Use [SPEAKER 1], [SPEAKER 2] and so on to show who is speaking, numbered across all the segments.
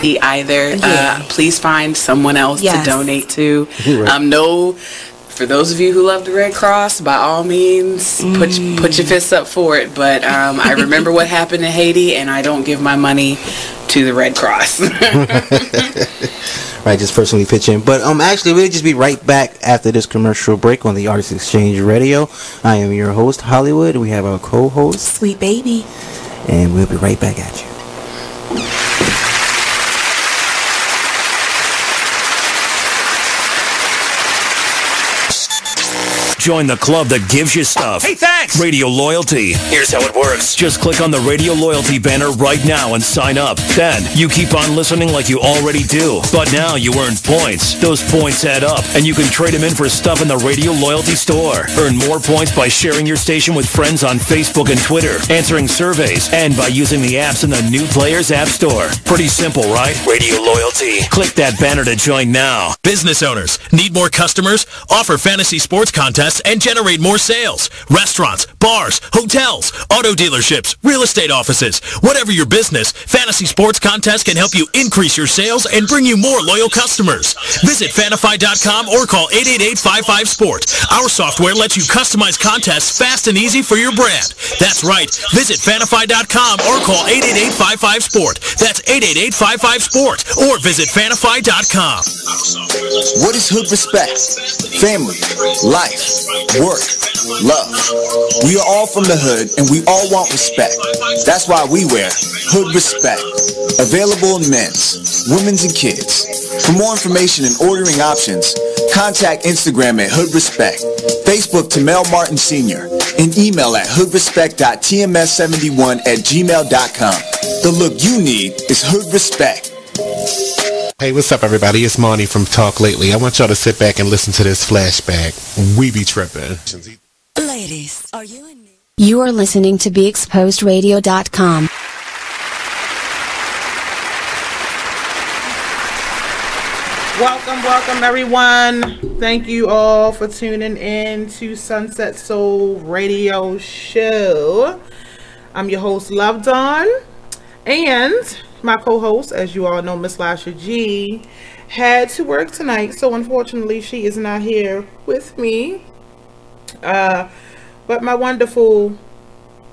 [SPEAKER 1] either. Please find someone else to donate to. No, for those of you who love the Red Cross, by all means, put your fists up for it. But I remember what happened in Haiti, and I don't give my money to the Red Cross.
[SPEAKER 2] Right, just personally pitch in. But actually, we'll just be right back after this commercial break on the Artist Exchange Radio. I am your host, Hollywood. We have our co-host,
[SPEAKER 3] Sweet Baby.
[SPEAKER 2] And we'll be right back at you.
[SPEAKER 4] Join the club that gives you stuff.
[SPEAKER 5] Hey, thanks!
[SPEAKER 4] Radio Loyalty.
[SPEAKER 5] Here's how it works.
[SPEAKER 4] Just click on the Radio Loyalty banner right now and sign up. Then, you keep on listening like you already do. But now you earn points. Those points add up, and you can trade them in for stuff in the Radio Loyalty store. Earn more points by sharing your station with friends on Facebook and Twitter, answering surveys, and by using the apps in the New Players App Store. Pretty simple, right?
[SPEAKER 5] Radio Loyalty.
[SPEAKER 4] Click that banner to join now.
[SPEAKER 5] Business owners, need more customers? Offer fantasy sports contests and generate more sales. Restaurants, bars, hotels, auto dealerships, real estate offices. Whatever your business, fantasy sports contests can help you increase your sales and bring you more loyal customers. Visit fanify.com or call 888-55-SPORT. Our software lets you customize contests fast and easy for your brand. That's right. Visit fanify.com or call 888-55-SPORT. That's 888-55-SPORT or visit fanify.com.
[SPEAKER 6] What is Hood Respect? Family, life, work, love. We are all from the hood and we all want respect. That's why we wear Hood Respect. Available in men's, women's, and kids. For more information and ordering options, contact Instagram at Hood Respect, Facebook to Mel Martin Sr., and email at hoodrespect.tms71@gmail.com. The look you need is Hood Respect.
[SPEAKER 7] Hey, what's up, everybody? It's Monty from Talk Lately. I want y'all to sit back and listen to this flashback. We be tripping.
[SPEAKER 3] Ladies, are you in?
[SPEAKER 8] You are listening to BeExposedRadio.com.
[SPEAKER 9] Welcome, everyone. Thank you all for tuning in to Sunset Soul Radio Show. I'm your host, Love Dawn, and my co-host, as you all know, Miss Lasha G, had to work tonight, so unfortunately she is not here with me. But my wonderful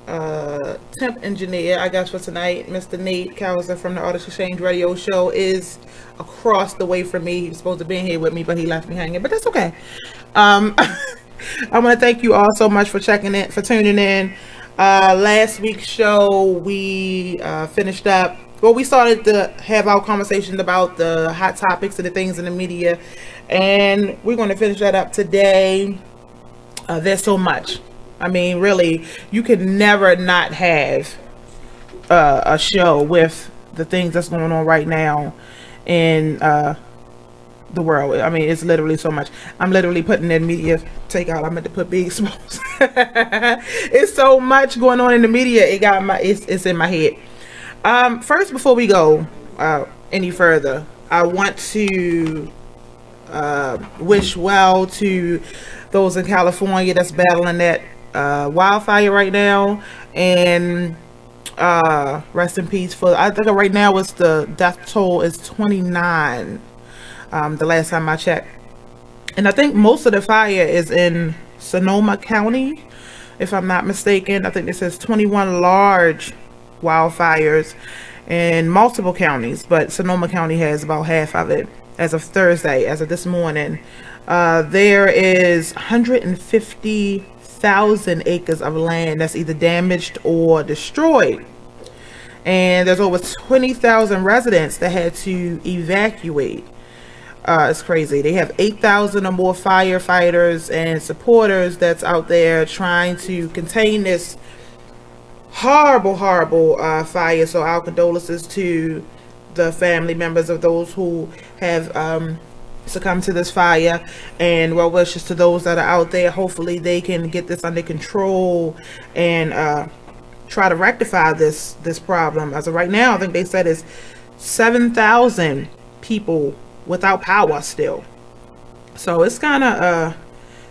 [SPEAKER 9] temp engineer, I guess, for tonight, Mr. Nate Couser from the Artist Exchange Radio Show, is across the way from me. He was supposed to be here with me, but he left me hanging, but that's okay. I want to thank you all so much for checking in, for tuning in. Last week's show, we finished up. Well, we started to have our conversation about the hot topics and the things in the media, and we're going to finish that up today. There's so much. I mean, really, you can never not have a show with the things that's going on right now in the world. I mean, it's literally so much. I'm literally putting in media takeout. I meant to put Big Exposed. It's so much going on in the media. It's in my head. First, before we go any further, I want to wish well to those in California that's battling that wildfire right now, and rest in peace. For I think right now it's the death toll is 29, the last time I checked, and I think most of the fire is in Sonoma County, if I'm not mistaken. I think it says 21 large wildfires in multiple counties, but Sonoma County has about half of it as of Thursday, as of this morning. There is 150,000 acres of land that's either damaged or destroyed, and there's over 20,000 residents that had to evacuate. It's crazy. They have 8,000 or more firefighters and supporters that's out there trying to contain this horrible fire. So our condolences to the family members of those who have succumbed to this fire, and well wishes to those that are out there. Hopefully they can get this under control and try to rectify this problem. As of right now, I think they said it's 7,000 people without power still. So it's kind of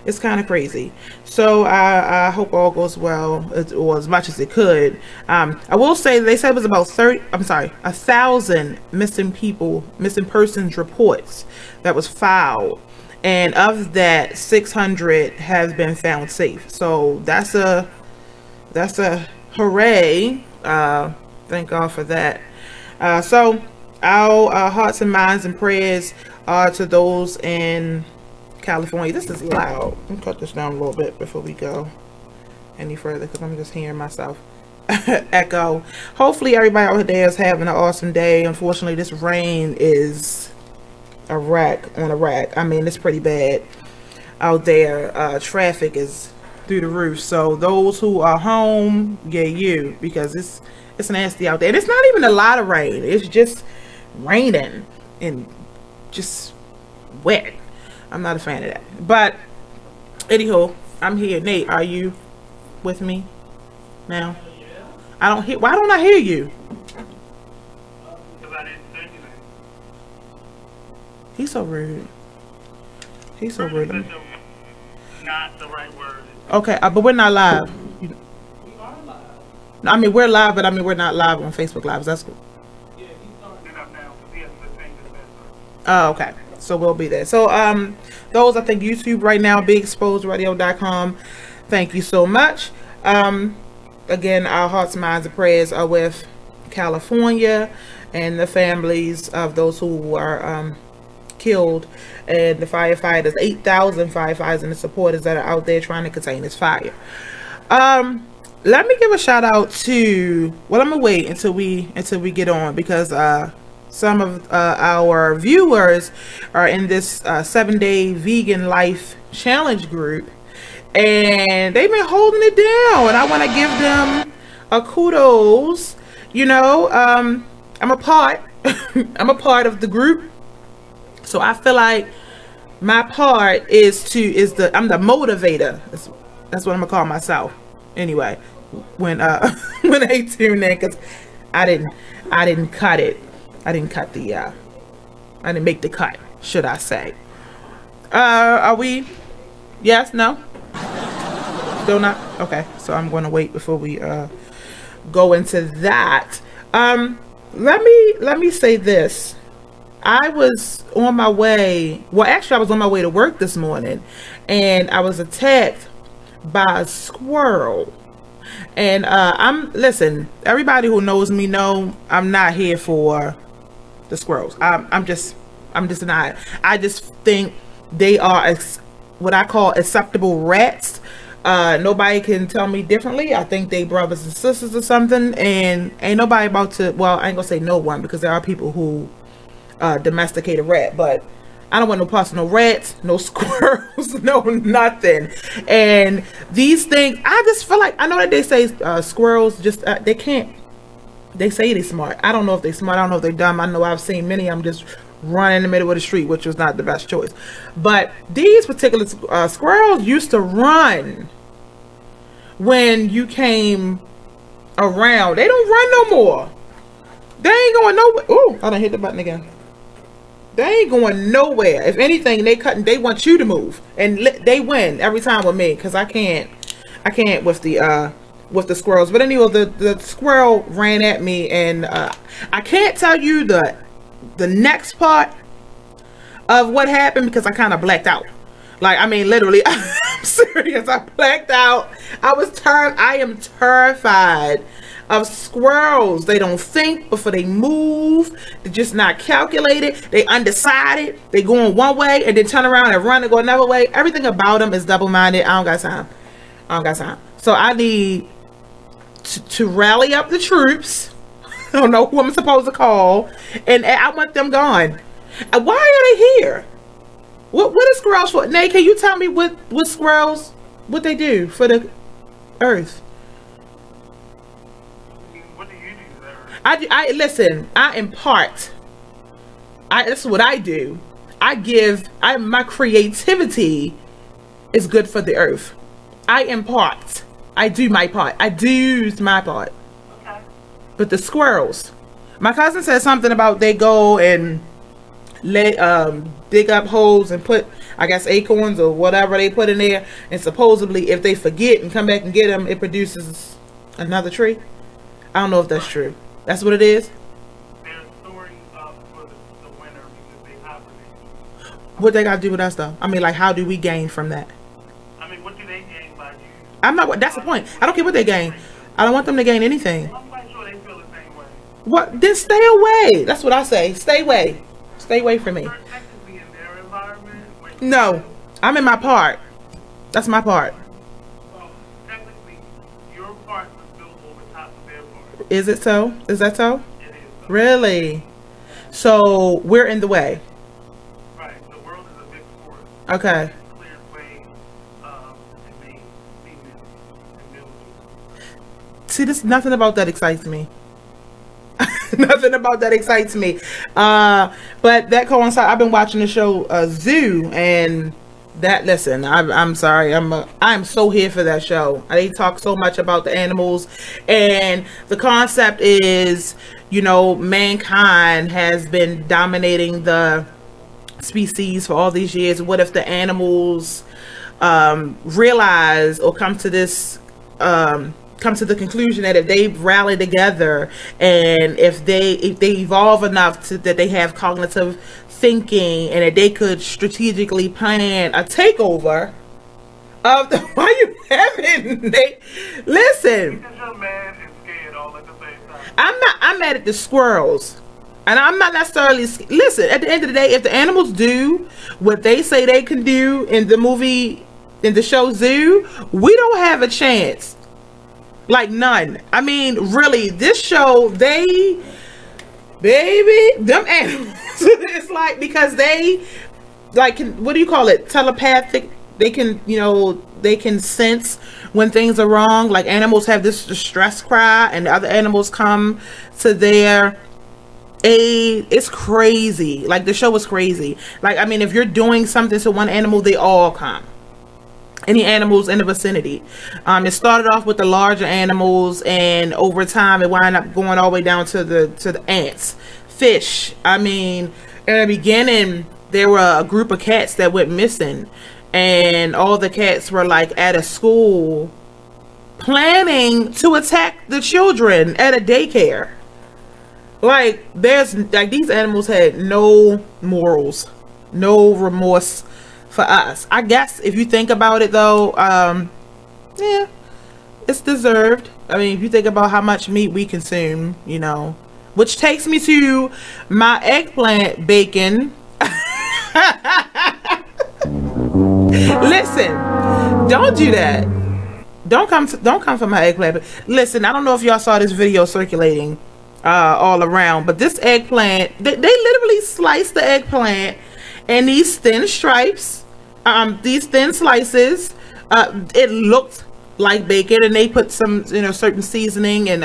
[SPEAKER 9] It's kind of crazy. So I hope all goes well, or as much as it could. I will say they said it was about 1,000 missing persons reports that was filed, and of that 600 have been found safe. So that's a hooray. Thank God for that. So our hearts and minds and prayers are to those in California. This is loud. Let me cut this down a little bit before we go any further, because I'm just hearing myself echo. Hopefully everybody out there is having an awesome day. Unfortunately, this rain is a wreck on a wreck. I mean, it's pretty bad out there. Traffic is through the roof. So those who are home, because it's nasty out there. And it's not even a lot of rain. It's just raining and just wet. I'm not a fan of that. But anyhow, I'm here. Nate, are you with me now? Why don't I hear you? He's so rude. He's so rude.
[SPEAKER 10] Not the right word.
[SPEAKER 9] Okay, but we're not live. We are live. I mean, we're live, but I mean, we're not live on Facebook Live. That's cool.
[SPEAKER 10] Yeah, he's starting it up now because he hasn't been saying this.
[SPEAKER 9] Oh, okay. So we'll be there. So those, I think, YouTube right now, BigExposedRadio.com. Thank you so much. Again, our hearts, minds, and prayers are with California and the families of those who were killed, and the firefighters, 8,000 firefighters and the supporters that are out there trying to contain this fire. Let me give a shout out to, well, I'm gonna wait until we get on, because some of our viewers are in this 7-day vegan life challenge group, and they've been holding it down, and I want to give them a kudos. You know, I'm a part I'm a part of the group, so I feel like my part is I'm the motivator. That's what I'm gonna call myself anyway when when they tune in, because I didn't cut it. I didn't cut the I didn't make the cut, should I say. Are we? Yes? No? Still not? Okay, so I'm going to wait before we go into that. Let me say this. I was on my way, well, actually I was on my way to work this morning, and I was attacked by a squirrel. And listen, everybody who knows me know I'm not here for the squirrels. I'm just not. I just think they are what I call acceptable rats. Nobody can tell me differently. I think they brothers and sisters or something, and ain't nobody about to, well, I ain't gonna say no one, because there are people who domesticate a rat, but I don't want no parts of no rats, no squirrels, no nothing. And these things, I just feel like, I know that they say squirrels just they can't, they say they're smart. I don't know if they're smart. I don't know if they're dumb. I know I've seen many of them just run in the middle of the street, which was not the best choice. But these particular squirrels used to run when you came around. They don't run no more. They ain't going nowhere. Ooh, I done hit the button again. They ain't going nowhere. If anything, they want you to move, and they win every time with me, because I can't with the squirrels. But anyway, the squirrel ran at me, and I can't tell you the next part of what happened, because I kind of blacked out. Like, I mean, literally, I'm serious. I blacked out. I am terrified of squirrels. They don't think before they move. They're just not calculated. They undecided. They going one way and then turn around and run and go another way. Everything about them is double-minded. I don't got time. So I need to rally up the troops. I don't know who I'm supposed to call, and I want them gone. Why are they here? What are squirrels for? Nate, can you tell me what squirrels, what they do for the earth?
[SPEAKER 10] What do you do there?
[SPEAKER 9] I listen. I impart. That's what I do. My creativity is good for the earth. I impart. I do my part. I do my part. Okay. But the squirrels, my cousin said something about they go and dig up holes and put, I guess, acorns or whatever they put in there, and supposedly if they forget and come back and get them, it produces another tree. I don't know if that's true. That's what it is.
[SPEAKER 10] They're storing up for the winter because they hibernate.
[SPEAKER 9] What they got to do with us though? I mean, like, how do we gain from that?
[SPEAKER 10] I mean, what do they gain by you?
[SPEAKER 9] I'm not. That's the point. I don't care what they gain. I don't want them to gain anything.
[SPEAKER 10] I'm quite sure they feel the same way.
[SPEAKER 9] What? Then stay away. That's what I say. Stay away. Stay away from me.
[SPEAKER 10] They're technically in their environment.
[SPEAKER 9] No, I'm in my part. That's my part.
[SPEAKER 10] Well, technically, your part was built over top of their part.
[SPEAKER 9] Is it so? Is that so?
[SPEAKER 10] It is.
[SPEAKER 9] Really? So we're in the way.
[SPEAKER 10] Right. The world is a big forest.
[SPEAKER 9] Okay.
[SPEAKER 10] Cleared way to make females and villages.
[SPEAKER 9] See, this nothing about that excites me. Nothing about that excites me. But that coincides. I've been watching the show Zoo, and that, listen, I'm sorry, I'm so here for that show. They talk so much about the animals, and the concept is, you know, mankind has been dominating the species for all these years. What if the animals realize or come to the conclusion that if they rally together and if they evolve enough that they have cognitive thinking and that they could strategically plan a takeover of the why you having they listen,
[SPEAKER 10] Because you're mad and scared all at the same time.
[SPEAKER 9] I'm mad at the squirrels, and I'm not necessarily listen, at the end of the day, if the animals do what they say they can do in the show Zoo, we don't have a chance. Like, none. I mean, really, this show, them animals, it's like, because they, like, what do you call it? Telepathic. They can, you know, they can sense when things are wrong. Like, animals have this distress cry, and the other animals come to their aid. It's crazy. Like, the show is crazy. Like, I mean, if you're doing something to one animal, they all come. Any animals in the vicinity. It started off with the larger animals, and over time it wound up going all the way down to the ants, fish. I mean, in the beginning there were a group of cats that went missing, and all the cats were like at a school planning to attack the children at a daycare. Like, these animals had no morals, no remorse for us. I guess if you think about it though, yeah, it's deserved. I mean, if you think about how much meat we consume, you know, which takes me to my eggplant bacon. Listen, don't do that. Don't come for my eggplant. Listen, I don't know if y'all saw this video circulating all around, but this eggplant, they literally sliced the eggplant in these thin stripes, these thin slices. It looked like bacon, and they put some, you know, certain seasoning, and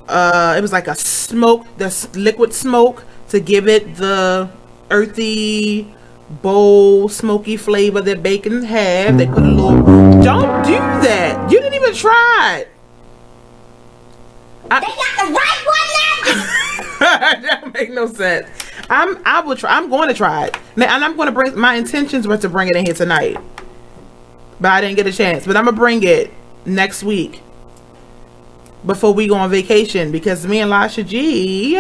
[SPEAKER 9] it was like a smoke, the liquid smoke, to give it the earthy, bold, smoky flavor that bacon have. They put a little. Don't do that. You didn't even try it. They got the right one now. That don't make no sense. I will try. I'm going to try it, and I'm going to bring. My intentions were to bring it in here tonight, but I didn't get a chance. But I'm gonna bring it next week before we go on vacation, because me and Lasha G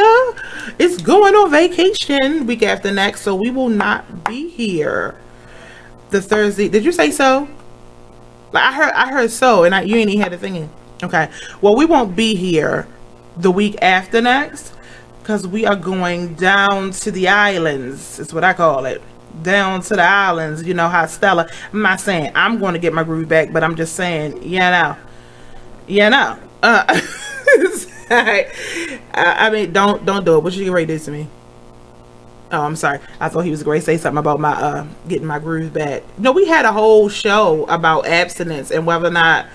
[SPEAKER 9] is going on vacation week after next, so we will not be here the Thursday. Did you say so? Like, I heard so, and you ain't even had a thing in. Okay, well, we won't be here the week after next, because we are going down to the islands. It's what I call it. Down to the islands. You know how Stella. I'm not saying I'm going to get my groove back, but I'm just saying, I mean, don't do it. What you get ready to do to me? Oh, I'm sorry. I thought he was going to say something about my getting my groove back. No, we had a whole show about abstinence and whether or not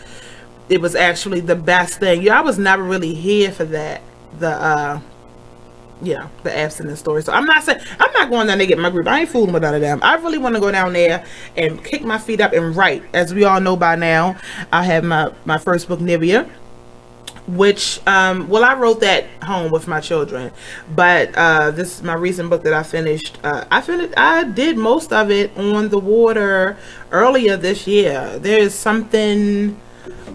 [SPEAKER 9] it was actually the best thing. Yeah, I was never really here for that. The abstinence story. So I'm not going down there to get my groove. I ain't fooling with none of them. I really want to go down there and kick my feet up and write. As we all know by now, I have my first book, Nivea. which I wrote that home with my children, but this is my recent book that I finished. I did most of it on the water earlier this year. There is something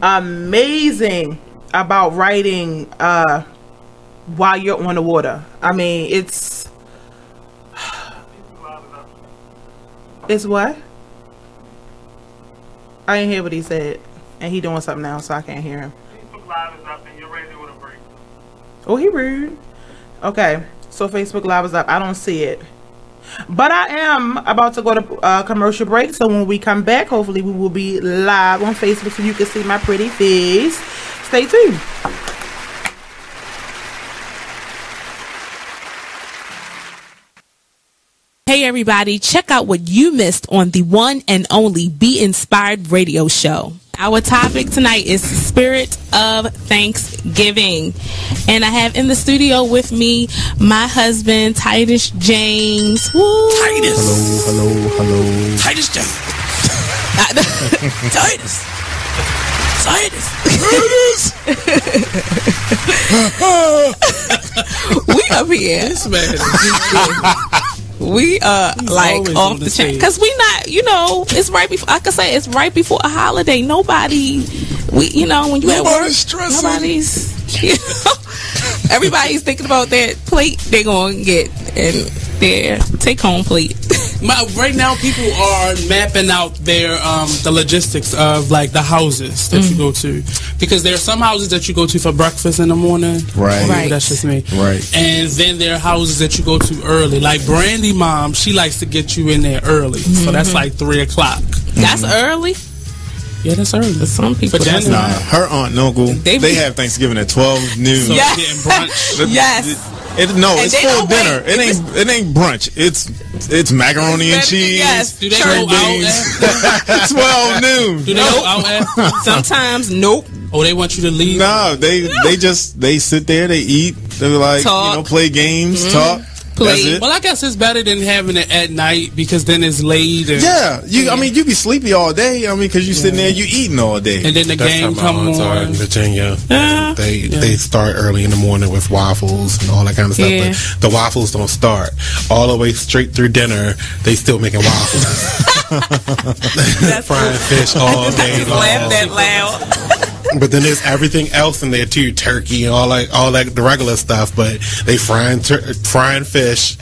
[SPEAKER 9] amazing about writing while you're on the water. I mean, it's what? I didn't hear what he said, and he doing something now, so I can't hear him.
[SPEAKER 10] Facebook Live is up and you're ready with a break.
[SPEAKER 9] Oh, he rude. Okay, so Facebook Live is up. I don't see it, but I am about to go to commercial break. So when we come back, hopefully we will be live on Facebook, so you can see my pretty face. Stay tuned.
[SPEAKER 11] Hey everybody, check out what you missed on the one and only Be Inspired radio show. Our topic tonight is Spirit of Thanksgiving. And I have in the studio with me my husband, Titus James. Woo!
[SPEAKER 5] Titus.
[SPEAKER 7] Hello.
[SPEAKER 5] Titus James.
[SPEAKER 11] Titus. We up here.
[SPEAKER 5] This man.
[SPEAKER 11] We like off the chain because we not, it's right before. I could say it's right before a holiday. Nobody, when you at work,
[SPEAKER 5] stressing.
[SPEAKER 11] nobody's. Everybody's thinking about that plate they're gonna get and their take home plate.
[SPEAKER 12] Right now, people are mapping out their the logistics of like the houses that you go to, because there are some houses that you go to for breakfast in the morning.
[SPEAKER 7] Right.
[SPEAKER 12] That's just me.
[SPEAKER 7] Right.
[SPEAKER 12] And then there are houses that you go to early. Like Brandy Mom, she likes to get you in there early, so that's like 3 o'clock.
[SPEAKER 11] That's early.
[SPEAKER 12] Yeah, that's early.
[SPEAKER 11] For some people,
[SPEAKER 12] that's
[SPEAKER 7] Nah, her aunt and uncle, they have Thanksgiving at 12 noon.
[SPEAKER 12] So
[SPEAKER 11] Yes.
[SPEAKER 12] getting brunch.
[SPEAKER 11] Yes.
[SPEAKER 7] It's full dinner. It ain't brunch. It's macaroni and cheese.
[SPEAKER 11] Yes.
[SPEAKER 12] Do they go out at
[SPEAKER 7] 12 noon.
[SPEAKER 12] Do they go out at?
[SPEAKER 11] Sometimes, nope.
[SPEAKER 12] Oh, they want you to leave?
[SPEAKER 7] No, they sit there, they eat, they like
[SPEAKER 11] Talk.
[SPEAKER 7] play games, talk. That's it.
[SPEAKER 12] Well, I guess it's better than having it at night, because then it's late. And,
[SPEAKER 7] I mean, you be sleepy all day. I mean, because you sitting there, you eating all day.
[SPEAKER 12] And then the game come on.
[SPEAKER 7] In Virginia, they start early in the morning with waffles and all that kind of stuff.
[SPEAKER 11] Yeah.
[SPEAKER 7] But the waffles don't start all the way straight through dinner. They still making waffles, frying fish all day long.
[SPEAKER 11] Laugh that loud.
[SPEAKER 7] But then there's everything else in there too, turkey and all that the regular stuff. But they frying fish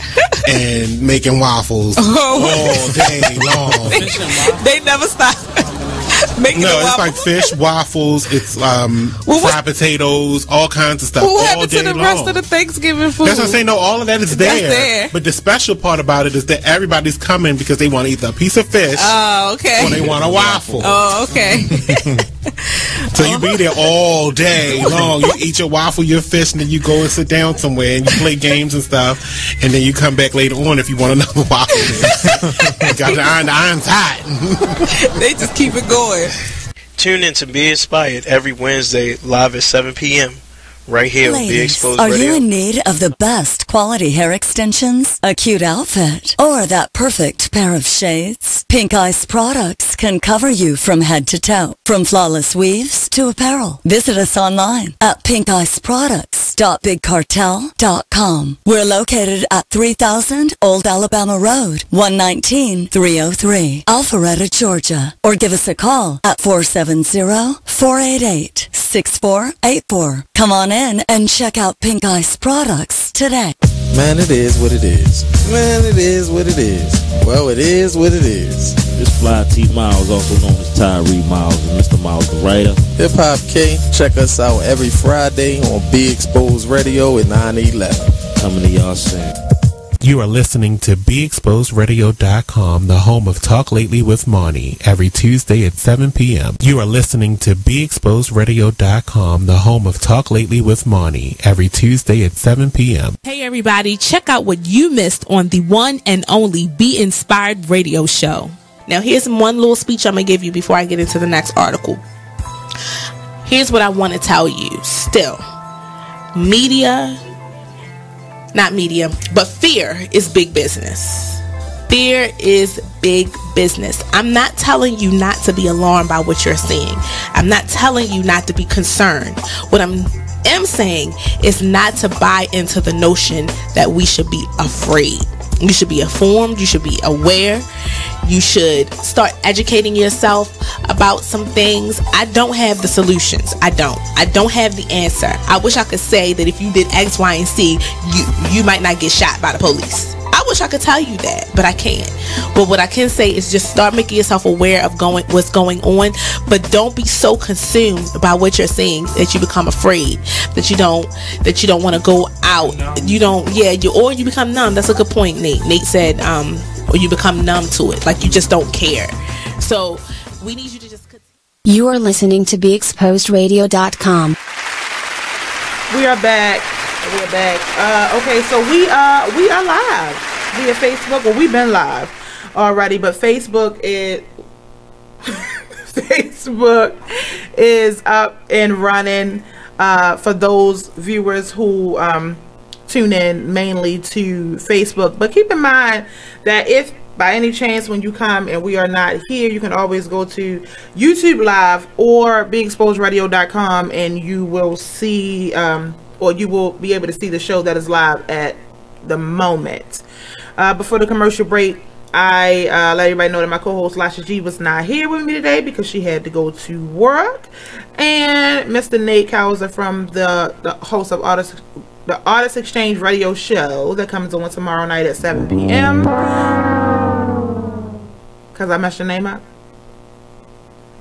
[SPEAKER 7] and making waffles all day long.
[SPEAKER 11] They never stop.
[SPEAKER 7] It's like fish, waffles, it's fried potatoes, all kinds of stuff.
[SPEAKER 11] What
[SPEAKER 7] all
[SPEAKER 11] happened
[SPEAKER 7] day
[SPEAKER 11] to the
[SPEAKER 7] long.
[SPEAKER 11] rest of the Thanksgiving food?
[SPEAKER 7] That's what I'm saying. No, all of that is there.
[SPEAKER 11] That's there.
[SPEAKER 7] But the special part about it is that everybody's coming because they want to eat a piece of fish.
[SPEAKER 11] Oh, okay.
[SPEAKER 7] Or they want a waffle.
[SPEAKER 11] Oh, okay.
[SPEAKER 7] So you be there all day long. You eat your waffle, your fish, and then you go and sit down somewhere and you play games and stuff. And then you come back later on if you want another waffle. Got the iron's hot.
[SPEAKER 11] They just keep it going.
[SPEAKER 13] Tune in to Be Inspired every Wednesday live at 7 p.m. right here on Be
[SPEAKER 3] Ladies,
[SPEAKER 13] Exposed
[SPEAKER 3] are
[SPEAKER 13] Radio.
[SPEAKER 3] you in need of the best quality hair extensions, a cute outfit, or that perfect pair of shades? Pink Ice products can cover you from head to toe, from flawless weaves to apparel. Visit us online at pinkiceproducts.bigcartel.com. We're located at 3000 Old Alabama Road, 119-303, Alpharetta, Georgia. Or give us a call at 470-488-6484. Come on in and check out Pink Ice products today.
[SPEAKER 14] Man, it is what it is. Man, it is what it is. Well, it is what it is.
[SPEAKER 15] This Fly T Miles, also known as Tyree Miles, and Mr. Miles the writer.
[SPEAKER 14] Hip Hop K, check us out every Friday on Be Exposed Radio at 9/11.
[SPEAKER 15] Coming to y'all soon.
[SPEAKER 7] You are listening to BeExposedRadio.com, the home of Talk Lately with Monty, every Tuesday at 7 p.m. You are listening to BeExposedRadio.com, the home of Talk Lately with Monty, every Tuesday at 7 p.m.
[SPEAKER 11] Hey everybody, check out what you missed on the one and only Be Inspired radio show. Now here's one little speech I'm going to give you before I get into the next article. Here's what I want to tell you. Still, fear is big business. Fear is big business. I'm not telling you not to be alarmed by what you're seeing. I'm not telling you not to be concerned. What I'm am saying is not to buy into the notion that we should be afraid. You should be informed. You should be aware. You should start educating yourself about some things. I don't have the solutions. I don't have the answer. I wish I could say that if you did X, Y, and Z, you might not get shot by the police. I wish I could tell you that, but I can't. But what I can say is just start making yourself aware of what's going on, but don't be so consumed by what you're seeing that you become afraid, that you don't want to go out. Or you become numb. That's a good point, Nate. Nate said, or you become numb to it, like you just don't care. So we need you to just.
[SPEAKER 8] You are listening to BeExposedRadio.com.
[SPEAKER 9] We are back. Okay, so we are live via Facebook. Well, we've been live already, but Facebook is up and running for those viewers who tune in mainly to Facebook. But keep in mind that if by any chance when you come and we are not here, you can always go to YouTube Live or BeExposedRadio.com and you will see or you will be able to see the show that is live at the moment. Before the commercial break, I let everybody know that my co-host Lasha G was not here with me today because she had to go to work. And Mr. Nate Couser from the host of the Artist Exchange Radio Show that comes on tomorrow night at 7 p.m. Because I messed your name up?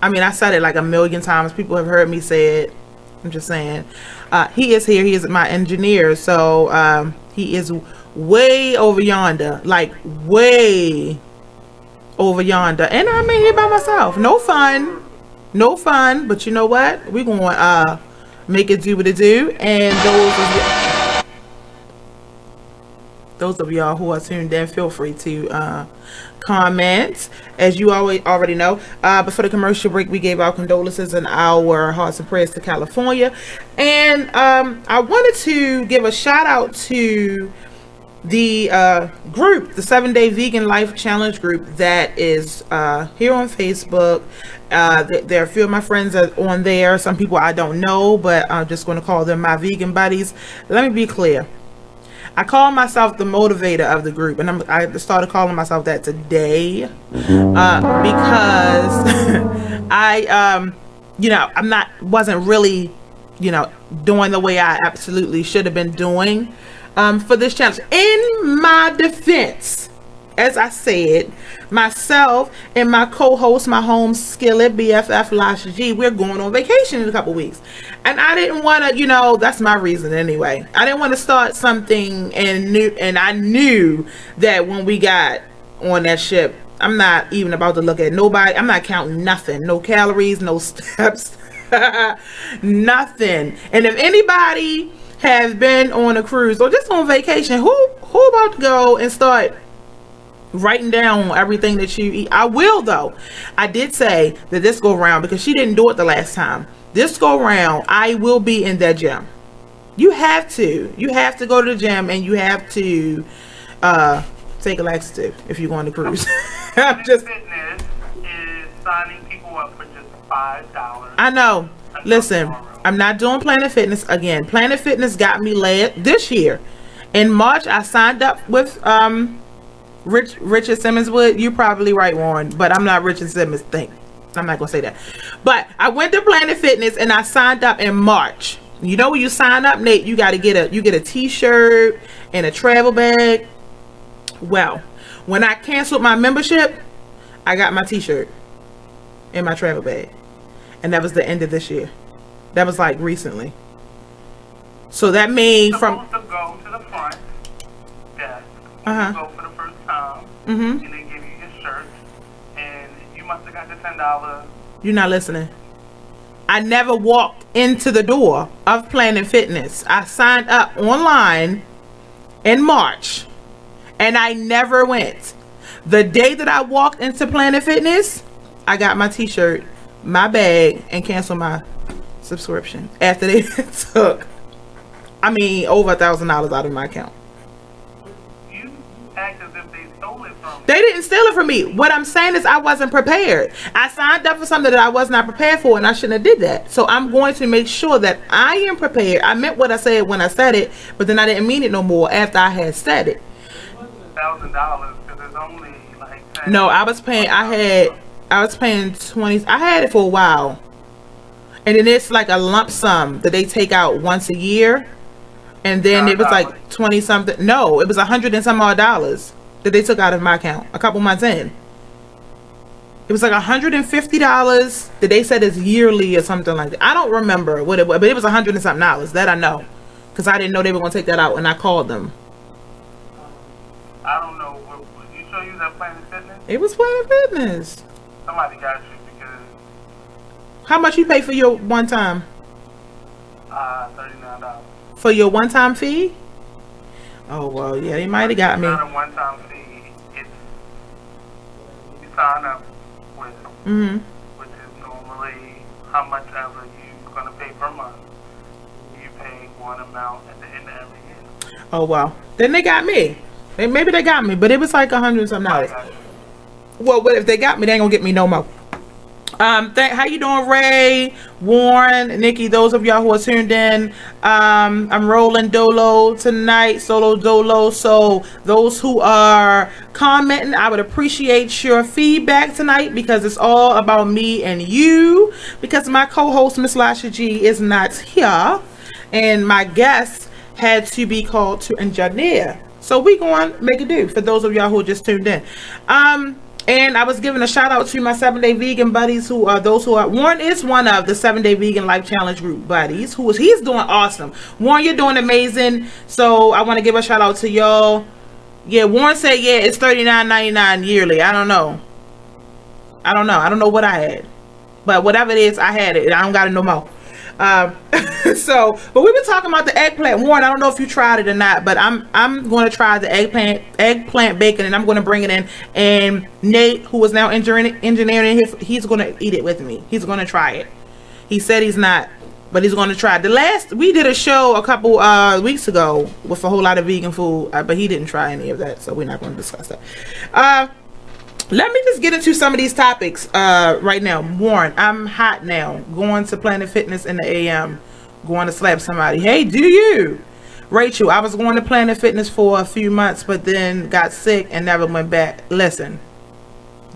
[SPEAKER 9] I mean, I said it like a million times. People have heard me say it. I'm just saying. He is here. He is my engineer. So he is way over yonder. Like way over yonder. And I'm in here by myself. No fun. But you know what? We're going to make it do what it do. And those of y'all who are tuned in, feel free to comment, as you already know. Before the commercial break, we gave our condolences and our hearts and prayers to California. And I wanted to give a shout out to the group, the 7-Day Vegan Life Challenge group that is here on Facebook. There are a few of my friends are on there. Some people I don't know, but I'm just going to call them my vegan buddies. Let me be clear. I call myself the motivator of the group, and I started calling myself that today because I wasn't really, doing the way I absolutely should have been doing for this challenge. In my defense, as I said, myself and my co-host, my home skillet, BFF Lasha G, we're going on vacation in a couple weeks. And I didn't want to, that's my reason anyway. I didn't want to start something and I knew that when we got on that ship, I'm not even about to look at nobody. I'm not counting nothing. No calories, no steps, nothing. And if anybody has been on a cruise or just on vacation, who about to go and start writing down everything that you eat? I will, though. I did say that this go round, because she didn't do it the last time, this go round I will be in that gym. You have to go to the gym, and you have to take a laxative if you're going to cruise.
[SPEAKER 10] Just Fitness is signing people up for just $5.
[SPEAKER 9] I know. Listen, I'm not doing Planet Fitness again. Planet Fitness got me led this year. In March, I signed up with Richard Simmons would. You're probably right, Warren, but I'm not Richard Simmons. I'm not gonna say that. But I went to Planet Fitness and I signed up in March. You know, when you sign up, Nate, you got to get a t-shirt and a travel bag. Well, when I canceled my membership, I got my t-shirt and my travel bag, and that was the end of this year. That was like recently. So that means from
[SPEAKER 10] to go to the front desk. Go for the first time,
[SPEAKER 9] and
[SPEAKER 10] they give you your shirt, and you must have got the $10.
[SPEAKER 9] You're not listening. I never walked into the door of Planet Fitness. I signed up online in March, and I never went. The day that I walked into Planet Fitness, I got my t-shirt, my bag, and canceled my subscription after they took, over $1,000 out of my account.
[SPEAKER 10] act as if they stole it from you.
[SPEAKER 9] They didn't steal it from me. What I'm saying is I wasn't prepared. I signed up for something that I was not prepared for, and I shouldn't have did that. So I'm going to make sure that I am prepared. I meant what I said when I said it, but then I didn't mean it no more after I had said it.
[SPEAKER 10] $1,000 because it's only like 10.
[SPEAKER 9] No, I was paying 20. I had it for a while. And then it's like a lump sum that they take out once a year. And then it was like 20 something. No, it was $100 and some odd dollars that they took out of my account a couple months in. It was like $150 that they said is yearly or something like that. I don't remember what it was, but it was $100 and something dollars. That I know, because I didn't know they were going to take that out, and I called them.
[SPEAKER 10] I don't know. You sure you was at Planet Fitness?
[SPEAKER 9] It was Planet Fitness.
[SPEAKER 10] Somebody got you because.
[SPEAKER 9] How much you pay for your one time?
[SPEAKER 10] $39.
[SPEAKER 9] For your one time fee? Oh well, yeah, they might have got me.
[SPEAKER 10] It's not a one time fee. It's you sign up with, which is normally how much ever you're gonna pay per month. You pay one amount at the end of every year.
[SPEAKER 9] Oh well, then they got me. Maybe they got me, but it was like $100 and something dollars. Well, but if they got me, they ain't gonna get me no more. How you doing, Ray, Warren, Nikki, those of y'all who are tuned in? I'm rolling dolo tonight, solo dolo. So those who are commenting, I would appreciate your feedback tonight, because it's all about me and you, because my co-host Miss Lasha G is not here, and my guest had to be called to engineer. So we going to make it do for those of y'all who just tuned in. And I was giving a shout out to my 7-day vegan buddies, who are those who are. Warren is one of the 7-day vegan life challenge group buddies. He's doing awesome. Warren, you're doing amazing. So I want to give a shout out to y'all. Yeah, Warren said it's $39.99 yearly. I don't know. I don't know what I had, but whatever it is, I had it. I don't got it no more. But we've been talking about the eggplant. Warren, I don't know if you tried it or not, but I'm going to try the eggplant bacon, and I'm going to bring it in. And Nate, who is now engineering he's going to eat it with me. He's going to try it. He said he's not, but he's going to try it. We did a show a couple weeks ago with a whole lot of vegan food, but he didn't try any of that, so we're not going to discuss that. Let me just get into some of these topics right now. Warren, I'm hot now. Going to Planet Fitness in the AM. Going to slap somebody. Hey, do you? Rachel, I was going to Planet Fitness for a few months, but then got sick and never went back. Listen,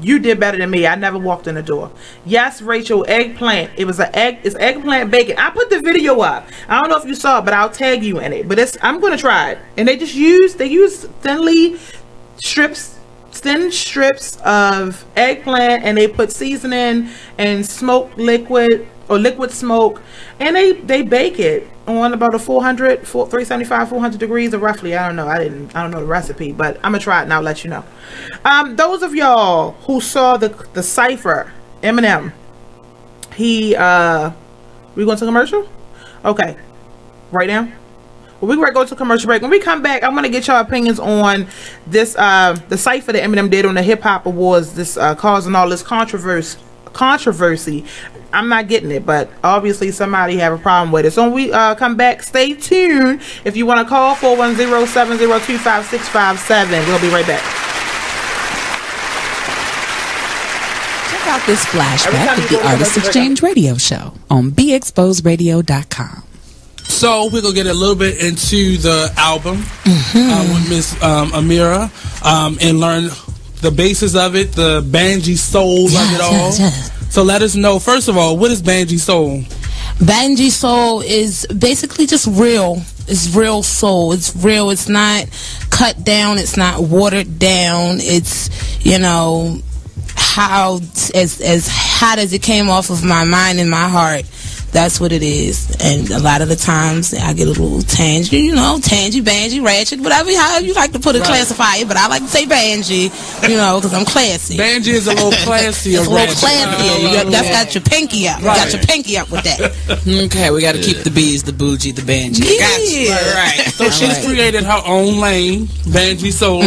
[SPEAKER 9] you did better than me. I never walked in the door. Yes, Rachel, eggplant. It's eggplant bacon. I put the video up. I don't know if you saw it, but I'll tag you in it. But I'm going to try it. And they use thin strips of eggplant, and they put seasoning and smoked liquid or liquid smoke, and they bake it on about a 375 400 degrees, or roughly. I don't know the recipe, but I'm gonna try it and I'll let you know. Those of y'all who saw the cipher Eminem, we going to commercial? Okay, right now. We're going to go to commercial break. When we come back, I'm going to get your opinions on this, the cipher that Eminem did on the Hip Hop Awards, this causing all this controversy. I'm not getting it, but obviously somebody have a problem with it. So when we come back, stay tuned. If you want to call 410-702-5657. We'll be right back.
[SPEAKER 16] Check out this flashback of the Artist Exchange Radio Show on BeExposedRadio.com.
[SPEAKER 12] So we're gonna get a little bit into the album with Miss Amira and learn the basis of it, the Banji soul of it all.
[SPEAKER 17] Yes.
[SPEAKER 12] So let us know, first of all, what is Banji soul?
[SPEAKER 17] Banji soul is basically just real. It's real soul. It's real. It's not cut down. It's not watered down. It's, how as hot as it came off of my mind and my heart. That's what it is. And a lot of the times I get a little tangy, banji, ratchet, whatever, however you like to put it, classify it. But I like to say banji, because I'm classy.
[SPEAKER 12] Banji is a little classier.
[SPEAKER 17] It's a little classier. That's got your pinky up. Right. You got your pinky up with that.
[SPEAKER 18] Okay, we got to keep the B's, the bougie, the banji.
[SPEAKER 17] Yeah.
[SPEAKER 12] Right. So she's created her own lane, Banji Soul.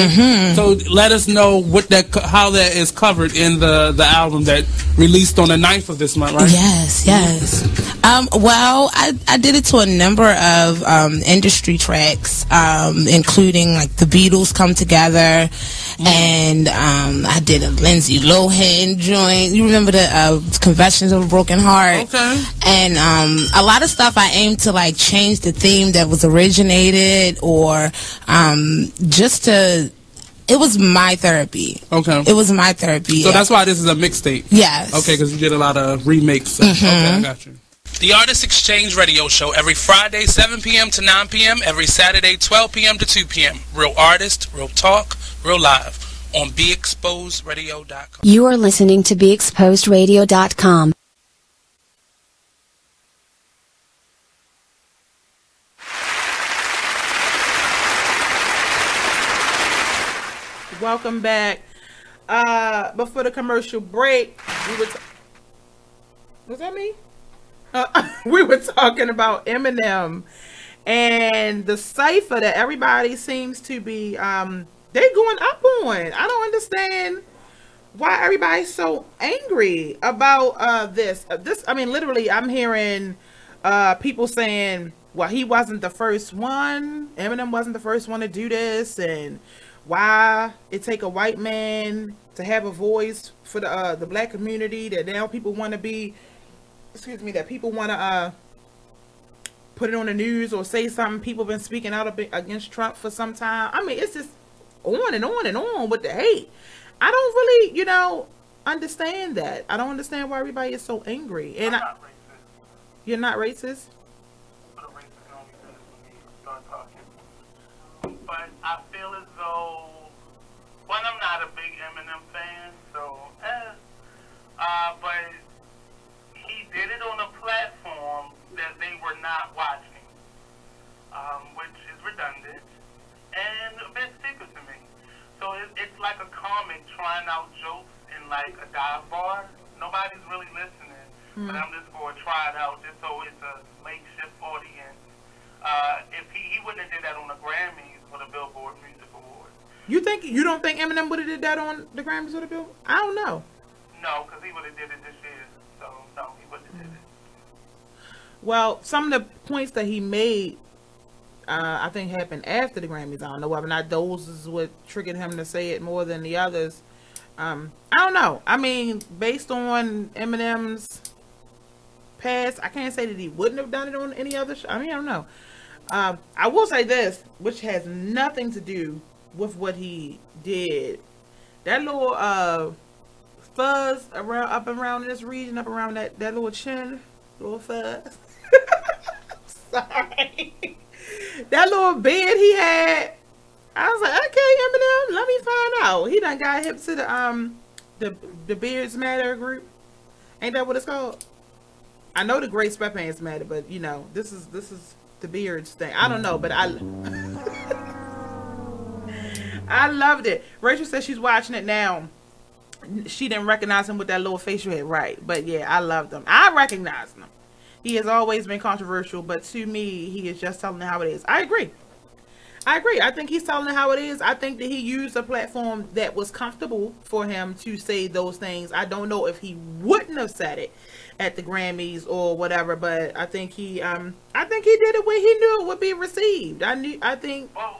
[SPEAKER 12] So let us know how that is covered in the album that released on the 9th of this month, right?
[SPEAKER 17] Yes. Well, I did it to a number of industry tracks, including like the Beatles Come Together, and I did a Lindsay Lohan joint. You remember the Confessions of a Broken Heart?
[SPEAKER 12] Okay.
[SPEAKER 17] And a lot of stuff I aimed to like change the theme that was originated, or just to. It was my therapy.
[SPEAKER 12] Okay.
[SPEAKER 17] It was my therapy.
[SPEAKER 12] So that's why this is a mixtape.
[SPEAKER 17] Yes.
[SPEAKER 12] Okay, because you did a lot of remakes. Okay, I got you. The Artist Exchange Radio Show every Friday, 7 p.m. to 9 p.m. Every Saturday, 12 p.m. to 2 p.m. Real artist, real talk, real live on BeExposedRadio.com.
[SPEAKER 8] You are listening to BeExposedRadio.com.
[SPEAKER 9] Welcome back. Before the commercial break, was that me? We were talking about Eminem and the cipher that everybody seems to be they going up on. I don't understand why everybody's so angry about this. I mean, literally, I'm hearing people saying, well, he wasn't the first one. Eminem wasn't the first one to do this, and why it take a white man to have a voice for the black community, that now people want to be, that people want to put it on the news or say something. People been speaking out against Trump for some time. I mean, it's just on and on and on with the hate. I don't really, understand that. I don't understand why everybody is so angry. And you're not racist?
[SPEAKER 10] But I feel as though, one, I'm not a big Eminem fan, so, but he did it on a platform that they were not watching, which is redundant and a bit stupid to me. So it's like a comic trying out jokes in like a dive bar. Nobody's really listening, but I'm just going to try it out just so it's a makeshift audience. If he wouldn't have did that on the Grammys or the Billboard Music Awards.
[SPEAKER 9] You don't think Eminem would have did that on the Grammys or the Billboard? I don't know.
[SPEAKER 10] No, because he would have did it this year. So no, he wouldn't have did it.
[SPEAKER 9] Well, some of the points that he made, I think happened after the Grammys. I don't know whether or not those is what triggered him to say it more than the others. I don't know. I mean, based on Eminem's past, I can't say that he wouldn't have done it on any other show. I mean, I don't know. I will say this, which has nothing to do with what he did. That little fuzz up around this region, up around that little chin, little fuzz. Sorry. That little beard he had, I was like, okay, Eminem, let me find out. He done got hip to the Beards Matter group. Ain't that what it's called? I know the Gray Sweatpants Matter, but this is the Beards thing. I don't know, but I loved it. Rachel says she's watching it now. She didn't recognize him with that little facial hair, right? But yeah, I loved him. I recognize him. He has always been controversial, but to me, he is just telling it how it is. I agree. I think he's telling it how it is. I think that he used a platform that was comfortable for him to say those things. I don't know if he wouldn't have said it at the Grammys or whatever, but I think he did it when he knew it would be received. I think.
[SPEAKER 10] Well,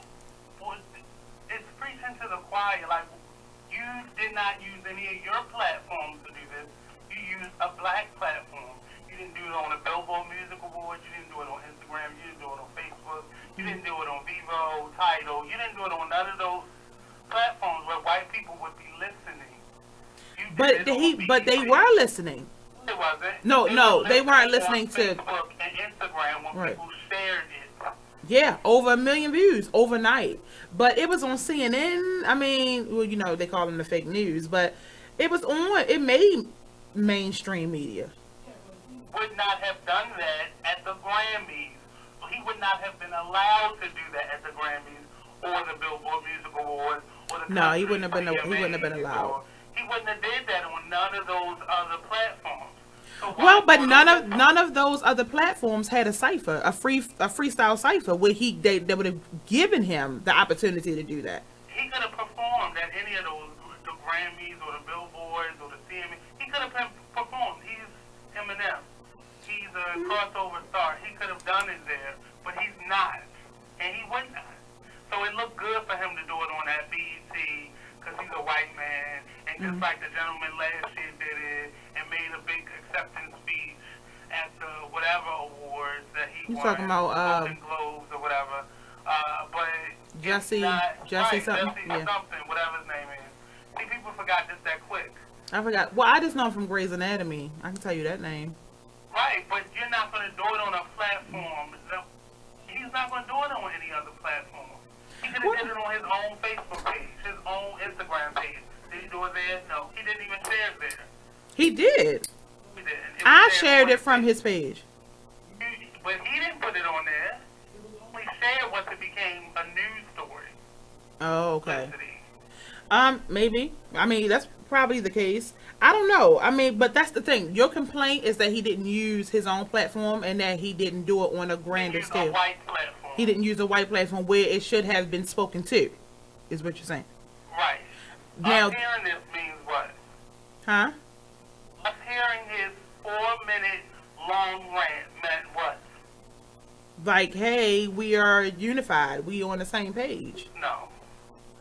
[SPEAKER 10] it's preaching to the choir. Like, you did not use any of your platforms to do this. You used a black platform. You didn't do it on the Billboard Music Awards. You didn't do it on Instagram. You didn't do it on Facebook. You didn't do it on Vivo, Tidal. You didn't do it on none of those platforms where white people would be listening.
[SPEAKER 9] But they were listening.
[SPEAKER 10] It wasn't.
[SPEAKER 9] No, they weren't listening to
[SPEAKER 10] Facebook and Instagram when people shared it.
[SPEAKER 9] Yeah, over 1 million views overnight. But it was on CNN. I mean, well, they call them the fake news, but it was on. It made mainstream media.
[SPEAKER 10] Would not have done that at the Grammys. He would not have been allowed to do that at the Grammys or the Billboard Music Awards or the
[SPEAKER 9] No, he wouldn't have been allowed.
[SPEAKER 10] He wouldn't have did that on none of those other platforms. So
[SPEAKER 9] well, but none of those other platforms had a cipher, a freestyle cipher where they would have given him the opportunity to do that.
[SPEAKER 10] He could have performed at any of those, the Grammys or the Billboards or the CMA. He could have performed. He's Eminem. He's a crossover star. He could have done it there, but he's not, and he would not. So it looked good for him to do it on that BET because he's a white man, and just like the gentleman last year did it and made a big acceptance speech at the whatever awards that he won,
[SPEAKER 9] talking about
[SPEAKER 10] Golden Globes or whatever. But
[SPEAKER 9] Jesse something,
[SPEAKER 10] something, whatever his name is. See, people forgot just that quick.
[SPEAKER 9] I forgot. Well, I just know him from Grey's Anatomy. I can tell you that name.
[SPEAKER 10] Right, but you're not going to do it on a platform. He's not going to do it on any other platform. He could have did it on his own Facebook page, his own Instagram page. Did he do it there? No, he didn't even share it there.
[SPEAKER 9] He did.
[SPEAKER 10] He did.
[SPEAKER 9] I shared it from his page.
[SPEAKER 10] But he didn't put it on there. He only shared once it became a news story.
[SPEAKER 9] Oh, okay. Maybe. I mean, that's probably the case. I don't know. I mean, but that's the thing. Your complaint is that he didn't use his own platform and that he didn't do it on a grander scale. He didn't use a white platform where it should have been spoken to, is what you're saying.
[SPEAKER 10] Right.
[SPEAKER 9] Now,
[SPEAKER 10] us hearing this means what?
[SPEAKER 9] Huh?
[SPEAKER 10] Us hearing his 4-minute long rant meant what?
[SPEAKER 9] Like, hey, we are unified. We on the same page.
[SPEAKER 10] No.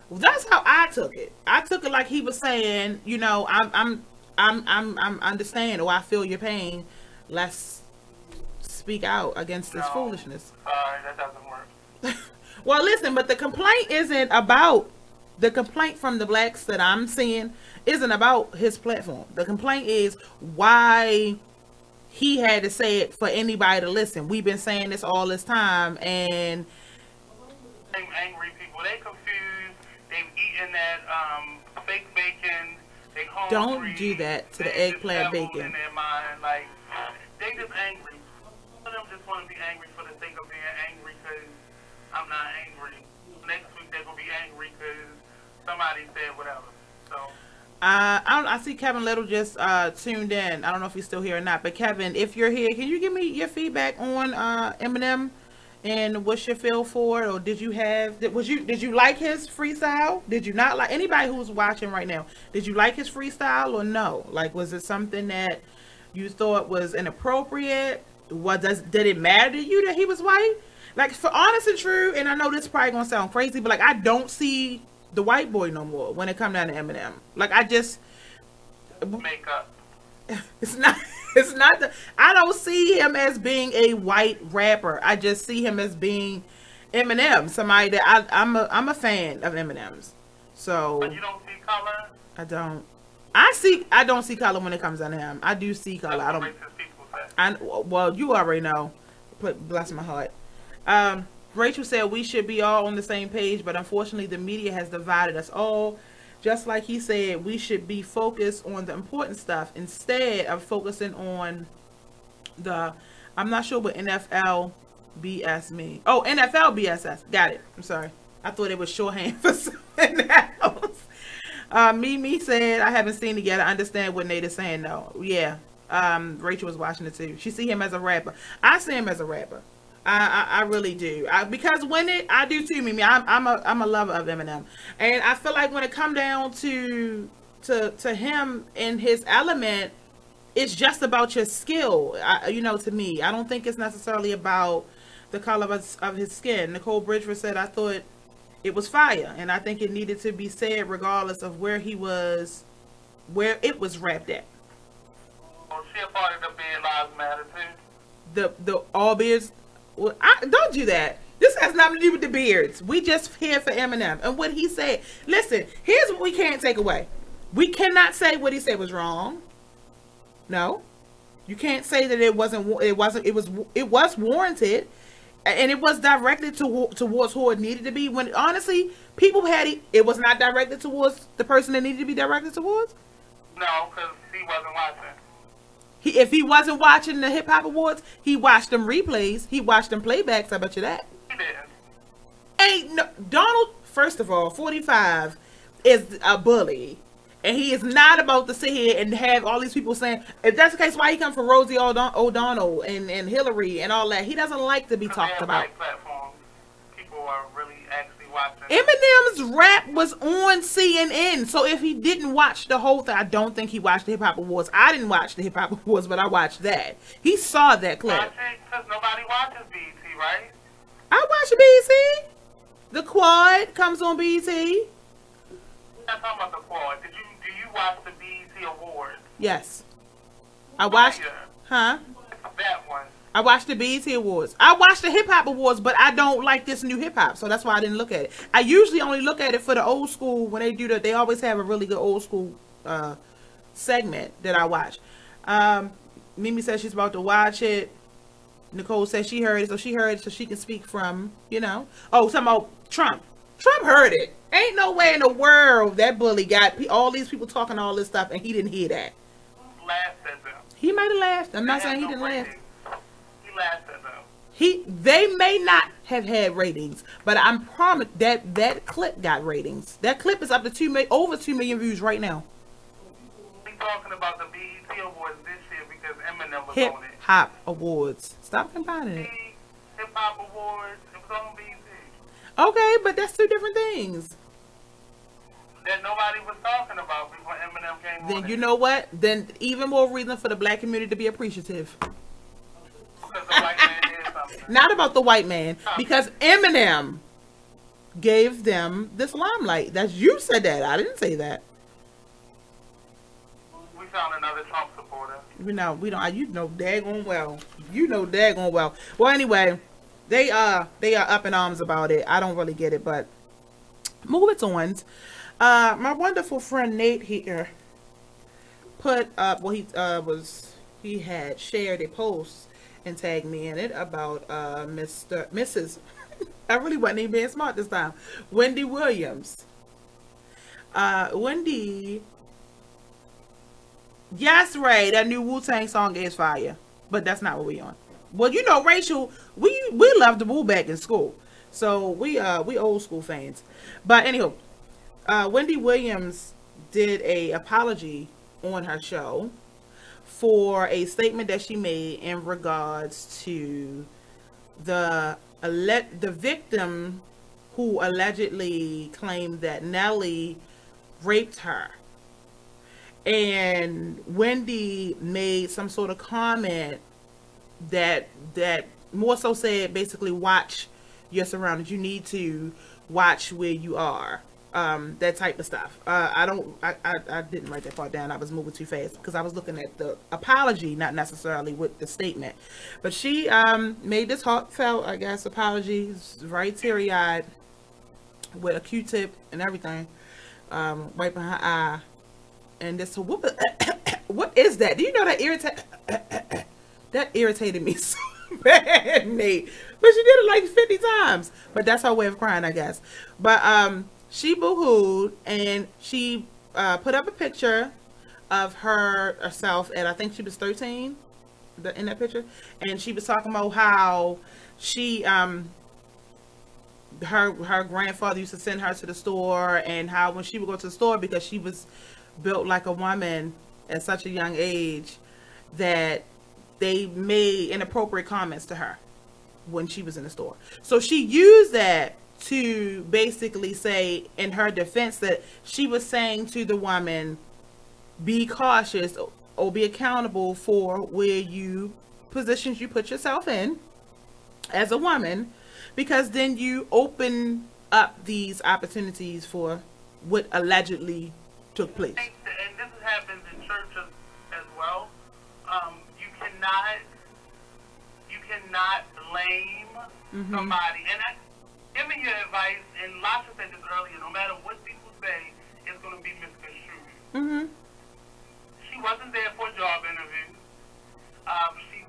[SPEAKER 9] Well, that's how I took it. I took it like he was saying, you know, I'm understand, or I feel your pain. Let's speak out against this foolishness.
[SPEAKER 10] Sorry, that doesn't work.
[SPEAKER 9] Well, listen, but the complaint isn't about the complaint from the blacks that I'm seeing isn't about his platform. The complaint is why he had to say it for anybody to listen. We've been saying this all this time, and
[SPEAKER 10] angry people, they confused. They've eaten that fake bacon. They hungry.
[SPEAKER 9] Don't do that to the eggplant bacon.
[SPEAKER 10] In their mind, like they just angry. Some of them just want to be angry for the sake of being angry because I'm not angry. Next week they're gonna be angry because somebody said whatever. So.
[SPEAKER 9] I see Kevin Little just tuned in. I don't know if he's still here or not, but Kevin, if you're here, can you give me your feedback on Eminem and what's your feel for it? Or did you like his freestyle? Did you not like, anybody who's watching right now, did you like his freestyle or no? Like, was it something that you thought was inappropriate? Did it matter to you that he was white? Like, for honest and true, and I know this is probably gonna sound crazy, but like, I don't see the white boy no more when it come down to Eminem. Like, I just
[SPEAKER 10] makeup.
[SPEAKER 9] It's not I don't see him as being a white rapper. I just see him as being Eminem, somebody that I'm a fan of Eminem's. So
[SPEAKER 10] but you don't see color?
[SPEAKER 9] I don't see color when it comes down to him. I do see color. Well, you already know. Bless my heart. Rachel said we should be all on the same page, but unfortunately the media has divided us all. Just like he said, we should be focused on the important stuff instead of focusing on I'm not sure what NFL BS means. Oh, NFL BSS. Got it. I'm sorry. I thought it was shorthand for something else. Mimi said, I haven't seen it yet. I understand what Nate is saying though. Yeah. Rachel was watching it too. She see him as a rapper. I see him as a rapper. I really do. Because I do too, Mimi. I'm a lover of Eminem, and I feel like when it come down to him and his element, it's just about your skill. To me, I don't think it's necessarily about the color of his skin. Nicole Bridgeford said, I thought it was fire, and I think it needed to be said regardless of where it was rapped at.
[SPEAKER 10] Well, she a part of the Beard Lives Matter too.
[SPEAKER 9] The all beards. Well, don't do that. This has nothing to do with the beards. We just here for Eminem and what he said. Listen, here's what we can't take away. We cannot say what he said was wrong. No, you can't say that it was warranted, and it was directed towards who it needed to be. When honestly, people it was not directed towards the person that needed to be directed towards.
[SPEAKER 10] No, because he wasn't watching.
[SPEAKER 9] If he wasn't watching the Hip Hop Awards, he watched them replays. He watched them playbacks. I bet you that.
[SPEAKER 10] He did.
[SPEAKER 9] Donald, first of all, 45 is a bully. And he is not about to sit here and have all these people saying, if that's the case, why he come from Rosie O'Donnell and Hillary and all that. He doesn't like to be talked about.
[SPEAKER 10] People are really actually watching.
[SPEAKER 9] Eminem's rap was on CNN. So if he didn't watch the whole thing, I don't think he watched the Hip Hop Awards. I didn't watch the Hip Hop Awards, but I watched that. He saw that clip.
[SPEAKER 10] Because nobody watches BET, right?
[SPEAKER 9] I watch BET. The Quad comes on BET.
[SPEAKER 10] We're not talking about the Quad. Do you watch the BET Awards?
[SPEAKER 9] Yes. I watched. Huh?
[SPEAKER 10] That one.
[SPEAKER 9] I watched the BET Awards. I watched the Hip Hop Awards, but I don't like this new hip hop, so that's why I didn't look at it. I usually only look at it for the old school. When they do that, they always have a really good old school segment that I watch. Mimi says she's about to watch it. Nicole says she heard it, so she heard it, so she can speak from, Oh, something about Trump. Trump heard it. Ain't no way in the world that bully got all these people talking all this stuff, and he didn't hear that.
[SPEAKER 10] Laughed at them.
[SPEAKER 9] He might have laughed. I'm not saying he didn't laugh.
[SPEAKER 10] Laughed at them.
[SPEAKER 9] They may not have had ratings, but I'm promised that clip got ratings. That clip is up to over 2 million views right now.
[SPEAKER 10] We talking about the BET Awards this year because Eminem was
[SPEAKER 9] Hip
[SPEAKER 10] on it.
[SPEAKER 9] Hop Awards. Stop combining it.
[SPEAKER 10] Hip Hop Awards. It was on BET.
[SPEAKER 9] Okay, but that's two different things.
[SPEAKER 10] That nobody was talking about before Eminem came on.
[SPEAKER 9] Then you know what? Then even more reason for the black community to be appreciative.
[SPEAKER 10] Because the white man did something.
[SPEAKER 9] Not about the white man, because Eminem gave them this limelight. You said that. I didn't say that.
[SPEAKER 10] We found another Trump supporter.
[SPEAKER 9] We don't. You know daggone well. Well, anyway, they are up in arms about it. I don't really get it, but move it on. My wonderful friend Nate here put up. Well, he had shared a post and tagged me in it about Mrs. I really wasn't even being smart this time. Wendy Williams. Wendy. Yes, Ray, that new Wu-Tang song is fire, but that's not what we on. Well, Rachel, we loved the Wu back in school, so we old school fans. But anyhow, Wendy Williams did a apology on her show for a statement that she made in regards to the victim who allegedly claimed that Nelly raped her. And Wendy made some sort of comment that more so said, basically, watch your surroundings. You need to watch where you are. That type of stuff. I didn't write that part down. I was moving too fast because I was looking at the apology, not necessarily with the statement. But she made this heartfelt, I guess, apology, right teary-eyed, with a Q-tip and everything, wiping her eye. And this, what is that? Do you know that irritated me so bad, Nate? But she did it like 50 times. But that's her way of crying, I guess. But she boo-hooed, and she put up a picture of herself, and I think she was 13 in that picture. And she was talking about how she her grandfather used to send her to the store, and how when she would go to the store, because she was built like a woman at such a young age, that they made inappropriate comments to her when she was in the store. So she used that to basically say in her defense that she was saying to the woman, be cautious or be accountable for positions you put yourself in as a woman, because then you open up these opportunities for what allegedly took place.
[SPEAKER 10] And this happens in churches as well. You cannot blame somebody. And give me your advice. And Lasha said this earlier. No matter what people say, it's going to be misconstrued. She wasn't there for a job interview. She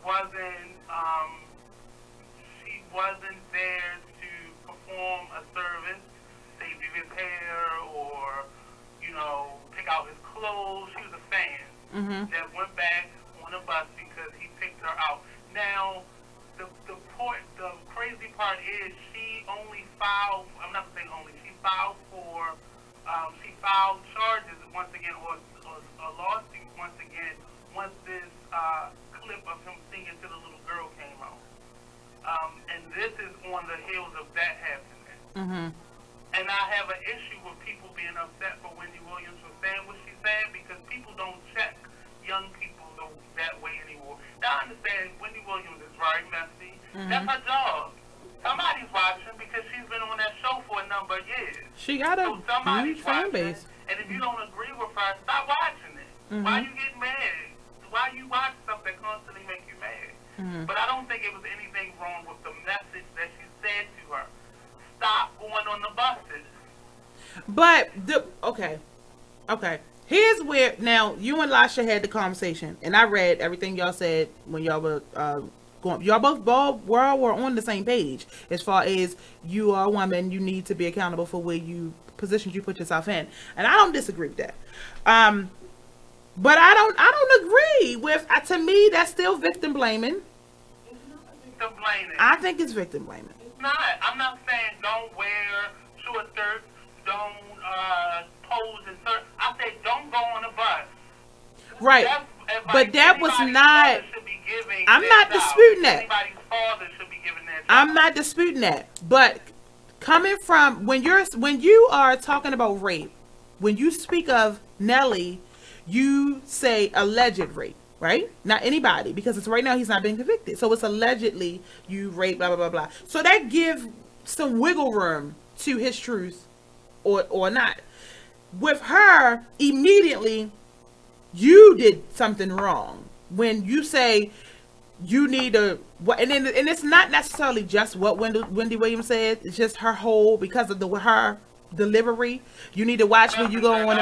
[SPEAKER 10] wasn't there to perform a service, say do his hair or pick out his clothes. She was a fan that went back on a bus because he picked her out. Now, the crazy part is she only filed. I'm not saying only. She filed charges once again, or a lawsuit once again, once this clip of him singing to the little girl came out. And this is on the heels of that happening. And I have an issue with people being upset for Wendy Williams for saying what she said because people don't check young people that way anymore. Now, I understand Wendy Williams is very messy. That's her job. Somebody's watching because she's been on that show for a number of years.
[SPEAKER 9] She got a huge fan base.
[SPEAKER 10] And if you don't agree with her, stop watching it. Why you get mad? Why you watch stuff that constantly make you mad? But I don't think it was anything wrong with the message that she said to her. Stop going on the buses.
[SPEAKER 9] But okay. Here's where now you and Lasha had the conversation, and I read everything y'all said when y'all were going. Y'all both were on the same page as far as you are a woman. You need to be accountable for where you positions you put yourself in, and I don't disagree with that. But I don't agree with. To me, that's still victim blaming.
[SPEAKER 10] Victim blaming.
[SPEAKER 9] I think it's victim blaming.
[SPEAKER 10] It's not. I'm not saying don't wear short skirts, don't pose and search. I said don't go on a bus.
[SPEAKER 9] Right. But that was not. I'm not disputing that.
[SPEAKER 10] Anybody's father should be giving that.
[SPEAKER 9] I'm not disputing that. But coming from when you are talking about rape, when you speak of Nelly, you say alleged rape, right? Not anybody, because it's right now he's not being convicted. So it's allegedly you rape, blah, blah, blah, blah. So that gives some wiggle room to his truth or not. With her, immediately, you did something wrong. When you say you need to, and it's not necessarily just what Wendy Williams said. It's just her whole, because of her delivery. You need to watch when you go on.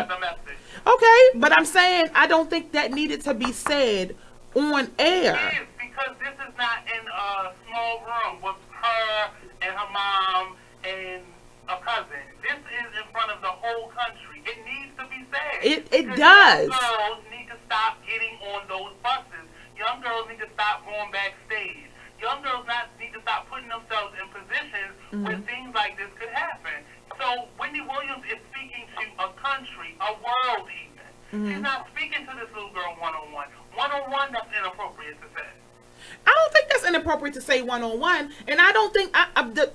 [SPEAKER 9] Okay, but I'm saying I don't think that needed to be said on air.
[SPEAKER 10] It is, because this is not in a small room with her and her mom and a cousin. This is in front of the whole country. It needs to be said.
[SPEAKER 9] It does.
[SPEAKER 10] Young girls need to stop getting on those buses. Young girls need to stop going backstage. Young girls need to stop putting themselves in positions where things like this could happen. So Wendy Williams is speaking to a country, a world even. She's not speaking to this little girl one-on-one. One-on-one, that's inappropriate to say.
[SPEAKER 9] I don't think that's inappropriate to say one-on-one, and I don't think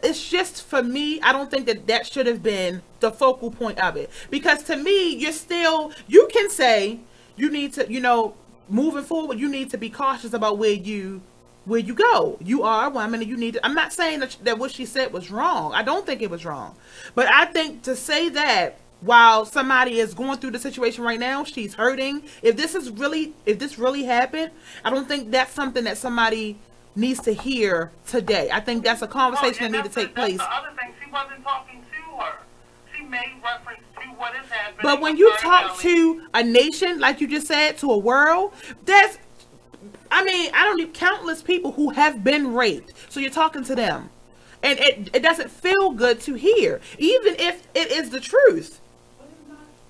[SPEAKER 9] it's just, for me, I don't think that should have been the focal point of it. Because to me, you can say you need to, moving forward, you need to be cautious about where you go. You are a woman and you need to, I'm not saying that what she said was wrong. I don't think it was wrong. But I think to say that while somebody is going through the situation right now, she's hurting. If this really happened, I don't think that's something that somebody needs to hear today. I think that's a conversation that needs to take place.
[SPEAKER 10] That's the other thing. She wasn't talking to her. She made reference to what is happening.
[SPEAKER 9] But when you talk to a nation, like you just said, to a world, I don't need countless people who have been raped. So you're talking to them. And it doesn't feel good to hear, even if it is the truth.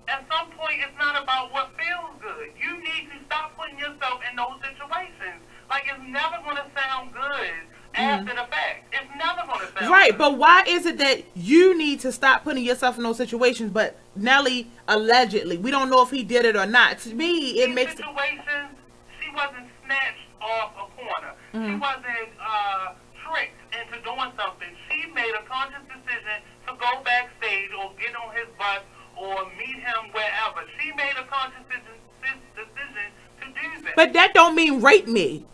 [SPEAKER 10] At some point, it's not about what feels good. You need to stop putting yourself in those situations. Like, it's never going to sound good after the fact. It's never going to sound
[SPEAKER 9] right,
[SPEAKER 10] good.
[SPEAKER 9] But why is it that you need to stop putting yourself in those situations, but Nelly, allegedly, we don't know if he did it or not. To me, it makes
[SPEAKER 10] situations, she wasn't snatched off a corner. She wasn't tricked into doing something. She made a conscious decision to go backstage or get on his bus or meet him wherever. She made a conscious decision to do that.
[SPEAKER 9] But that don't mean rape me.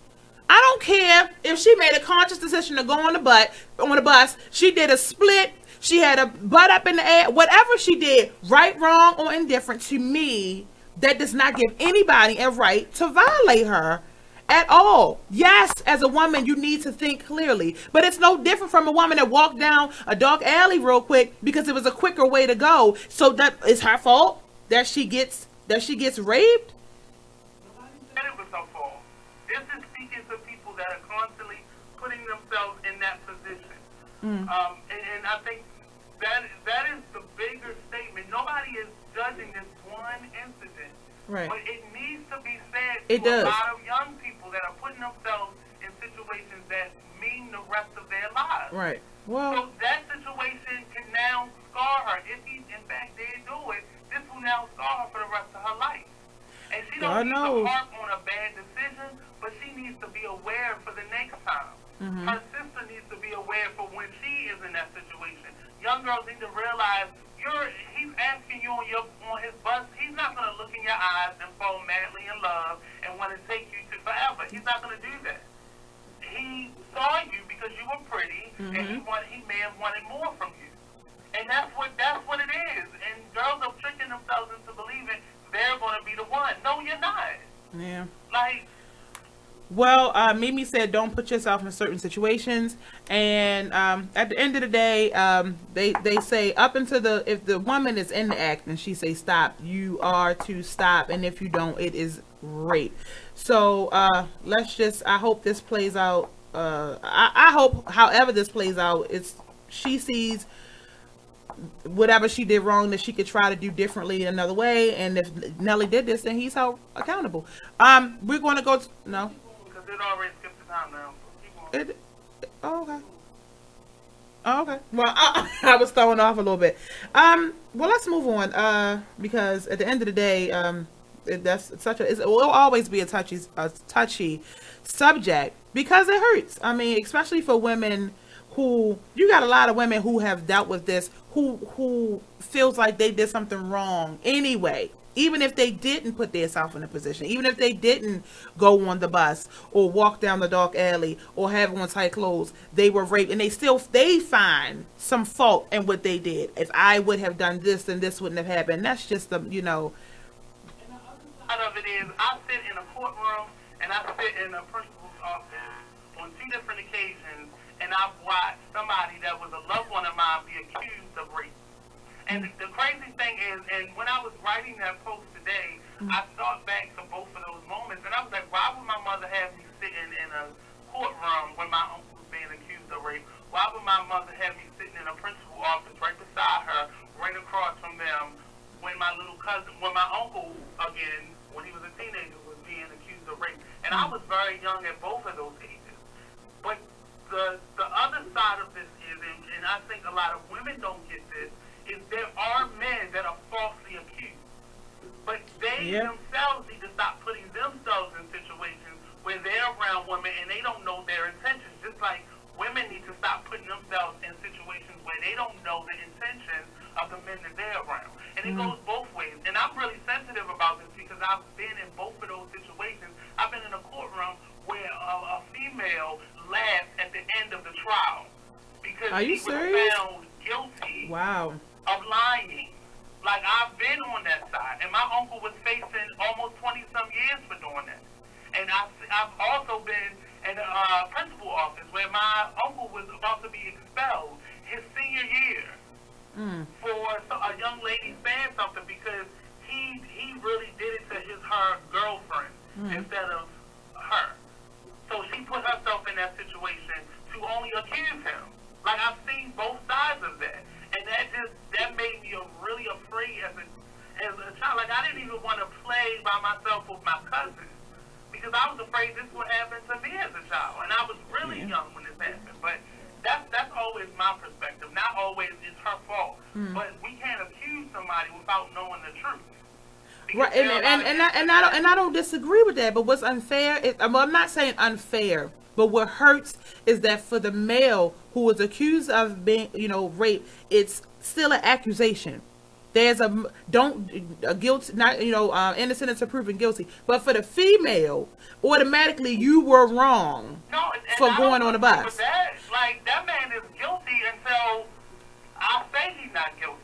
[SPEAKER 9] I don't care if she made a conscious decision to go on the bus. She did a split. She had a butt up in the air. Whatever she did, right, wrong, or indifferent, to me, that does not give anybody a right to violate her at all. Yes, as a woman, you need to think clearly, but it's no different from a woman that walked down a dark alley real quick because it was a quicker way to go. So that is her fault that she gets raped.
[SPEAKER 10] Nobody said it was her fault. This is speaking to people that are constantly putting themselves in that position, and I think that is the bigger statement. Nobody is judging this one incident.
[SPEAKER 9] Right.
[SPEAKER 10] But it needs to be said
[SPEAKER 9] to
[SPEAKER 10] a lot of young people that are putting themselves in situations that mean the rest of their lives.
[SPEAKER 9] Right. Well,
[SPEAKER 10] so that situation can now scar her. If he, in fact, did do it, this will now scar her for the rest of her life. And she don't need to harp on a bad decision, but she needs to be aware for the next time. Her sister needs to be aware for when she is in that situation. Young girls need to realize he's asking you on his bus. He's not going to look in your eyes and fall madly in love and want to take you to forever. He's not going to do that. He saw you because you were pretty, and he may have wanted more from you. And that's what it is. And girls are tricking themselves into believing they're going to be the one. No, you're not.
[SPEAKER 9] Yeah.
[SPEAKER 10] Like.
[SPEAKER 9] Well, Mimi said, don't put yourself in certain situations. And at the end of the day, they say up until if the woman is in the act and she say stop, you are to stop. And if you don't, it is rape. So I hope this plays out. I hope however this plays out, she sees whatever she did wrong that she could try to do differently another way. And if Nelly did this, then he's held accountable. We're going to go no.
[SPEAKER 10] It already skipped the time now.
[SPEAKER 9] Okay. Okay. Well, I was throwing off a little bit. Well, let's move on. Because at the end of the day, it will always be a touchy subject because it hurts. I mean, especially for women you got a lot of women who have dealt with this, who feels like they did something wrong anyway. Even if they didn't put themselves in a position, even if they didn't go on the bus or walk down the dark alley or have on tight clothes, they were raped, and they find some fault in what they did. If I would have done this, then this wouldn't have happened. That's just the. And the other
[SPEAKER 10] side of it is, I sit in a courtroom and I sit in a principal's office on 2 different occasions, and I've watched somebody that was a loved one of mine be accused of rape. And the crazy thing is, and when I was writing that post today, I thought back to both of those moments, and I was like, why would my mother have me sitting in a courtroom when my uncle was being accused of rape? Why would my mother have me sitting in a principal office right beside her, right across from them, when my uncle, again, when he was a teenager, was being accused of rape? And I was very young at both of those ages. But the other side of this is, and I think a lot of women don't get this, is there are men that are falsely accused. But they themselves need to stop putting themselves in situations where they're around women and they don't know their intentions. Just like women need to stop putting themselves in situations where they don't know the intentions of the men that they're around. And it goes both ways. And I'm really sensitive about this because I've been in both of those situations. I've been in a courtroom where a female laughed at the end of the trial because she was found guilty.
[SPEAKER 9] Wow.
[SPEAKER 10] Of lying. Like, I've been on that side. And my uncle was facing almost 20-some years for doing that. And I've also been in a principal office where my uncle was about to be expelled his senior year for a young lady saying something because he really did it to her girlfriend instead of her. So she put herself in that situation to only accuse him. Like, I've seen both sides of that. And that made me really afraid as a child. Like, I didn't even want to play by myself with my cousins because I was afraid this would happen to me as a child. And I was really young when this happened. But that's always my perspective. Not always it's her fault. But we can't accuse somebody without knowing the truth.
[SPEAKER 9] Right, and I don't disagree with that. But what's unfair is, I'm not saying unfair. But what hurts is that for the male who was accused of being, raped, it's still an accusation. There's a guilt, not innocent until proven guilty. But for the female, automatically you were wrong for going on a bus.
[SPEAKER 10] That man is guilty until I say he's not guilty.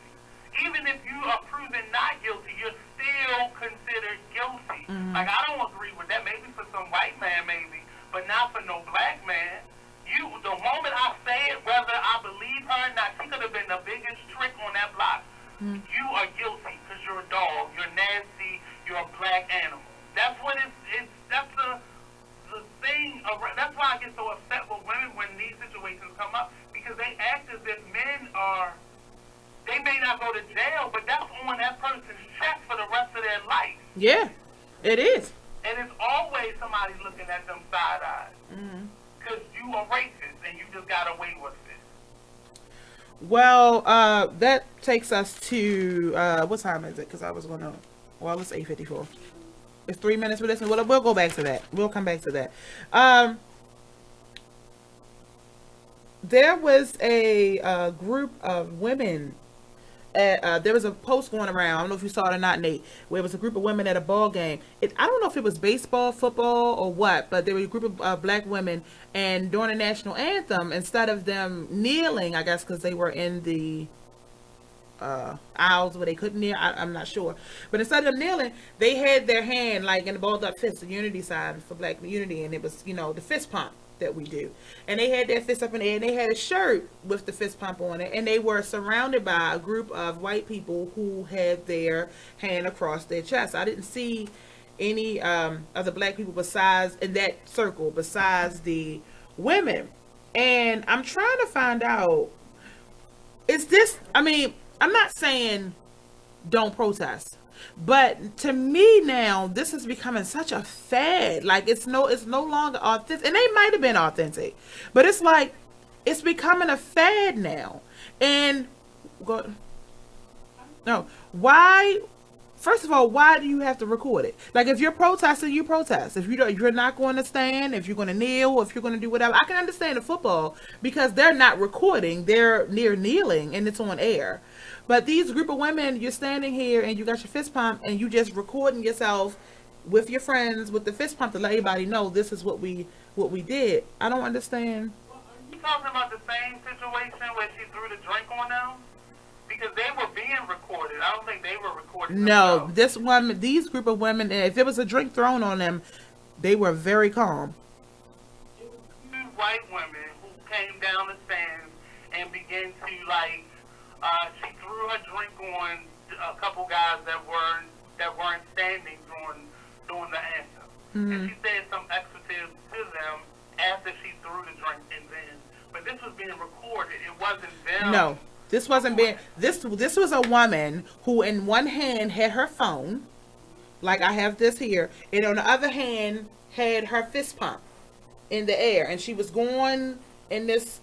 [SPEAKER 10] Even if you are proven not guilty, you're still considered guilty. Like, I don't agree with that. Maybe for some white man, maybe. But not for no black man. The moment I say it, whether I believe her or not, she could have been the biggest trick on that block. You are guilty because you're a dog. You're nasty. You're a black animal. That's what that's the thing. That's why I get so upset with women when these situations come up because they act as if men are. They may not go to jail, but that's on that person's check for the rest of their life.
[SPEAKER 9] Yeah, it is.
[SPEAKER 10] And it's always somebody looking at them side-eyed. Because you are racist and you just got away with it.
[SPEAKER 9] Well, that takes us to, what time is it? Because I was going to, well, it's 8:54. It's 3 minutes for this, and we'll go back to that. We'll come back to that. there was a group of women. There was a post going around. I don't know if you saw it or not, Nate. Where it was a group of women at a ball game. I don't know if it was baseball, football, or what, but there was a group of black women, and during the national anthem, instead of them kneeling, I guess because they were in the aisles where they couldn't kneel. I'm not sure, but instead of them kneeling, they had their hand like in the balled up fist, the unity sign for Black unity, and it was the fist pump that we do, and they had their fist up in the air, and they had a shirt with the fist pump on it, and they were surrounded by a group of white people who had their hand across their chest. I didn't see any other black people besides in that circle, besides the women, and I'm trying to find out, is this, I'm not saying don't protest, but to me now, this is becoming such a fad. Like it's no longer authentic, and they might have been authentic, but it's like it's becoming a fad now. And why? First of all, why do you have to record it? Like if you're protesting, you protest. If you're not going to stand, if you're going to kneel, if you're going to do whatever, I can understand the football because they're not recording, they're near kneeling, and it's on air. But these group of women, you're standing here and you got your fist pump and you just recording yourself with your friends with the fist pump to let everybody know this is what we did. I don't understand.
[SPEAKER 10] Are you talking about the same situation where she threw the drink on them? Because they were being recorded. I don't think they were recording.
[SPEAKER 9] No, these group of women, if there was a drink thrown on them, they were very calm.
[SPEAKER 10] It was two white women who came down the stands and began to she threw her drink on a couple guys that weren't standing during the anthem, and she said some expletives to them after she threw the drink in then. But this was being recorded. It wasn't them.
[SPEAKER 9] No, this wasn't being. This was a woman who, in one hand, had her phone, like I have this here, and on the other hand had her fist pump in the air, and she was going in this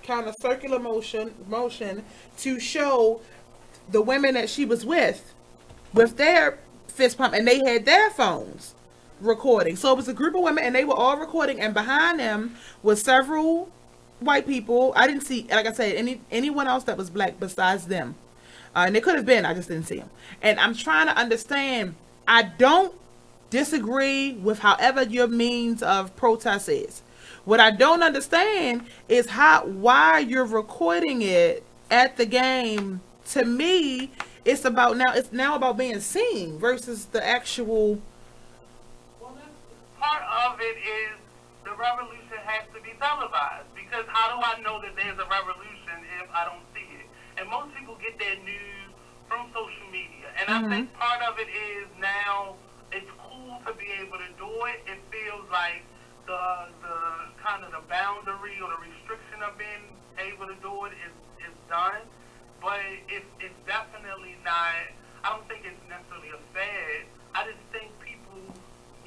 [SPEAKER 9] kind of circular motion to show the women that she was with their fist pump, and they had their phones recording. So it was a group of women and they were all recording, and behind them was several white people. I didn't see, like I said, anyone else that was black besides them, and it could have been, I just didn't see them. And I'm trying to understand. I don't disagree with however your means of protest is. What I don't understand is why you're recording it at the game. To me, it's now about being seen versus the actual.
[SPEAKER 10] Well, part of it is the revolution has to be televised, because how do I know that there's a revolution if I don't see it? And most people get their news from social media, and I think part of it is now it's cool to be able to do it. It feels like the kind of the boundary or the restriction of being able to do it is done, but it's definitely not. I don't think it's necessarily a fad. I just think people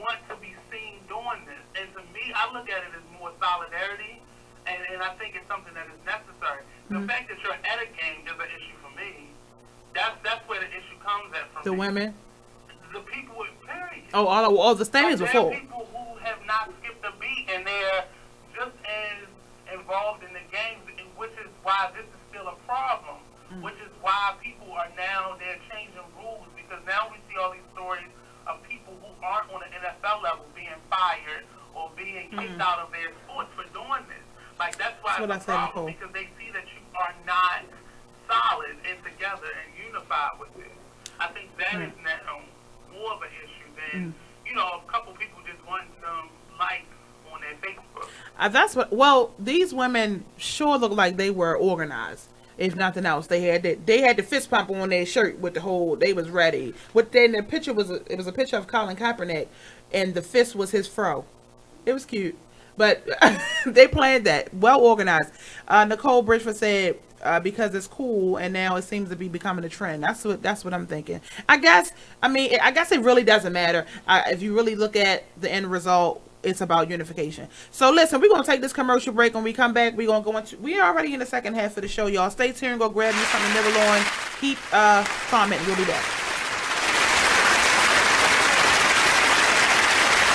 [SPEAKER 10] want to be seen doing this, and to me, I look at it as more solidarity, and I think it's something that is necessary. The fact that you're at a game is an issue for me. That's where the issue comes at for me.
[SPEAKER 9] The women,
[SPEAKER 10] the people, period.
[SPEAKER 9] Oh, all the standings were full.
[SPEAKER 10] People who have not skipped a beat, and they're just as involved in the game, which is why this is still a problem. Which is why people are now, they're changing rules, because now we see all these stories of people who aren't on the NFL level being fired or being kicked out of their sports for doing this. Like, that's why it's a problem, because they see that you are not solid and together and unified with this. I think that is now more of an issue than, a couple people just wanting some likes on their Facebook.
[SPEAKER 9] Well, these women sure look like they were organized. If nothing else, they had the fist pump on their shirt with the whole. They was ready. What then the picture was? It was a picture of Colin Kaepernick, and the fist was his fro. It was cute, but they planned that. Well organized. Nicole Bridgeford said because it's cool, and now it seems to be becoming a trend. That's what I'm thinking. I guess it really doesn't matter if you really look at the end result. It's about unification. So listen, we're going to take this commercial break. When we come back, we're going to go into, we're already in the second half of the show, y'all. Stay tuned. Go grab you something to nibble on. Keep commenting. We'll be back.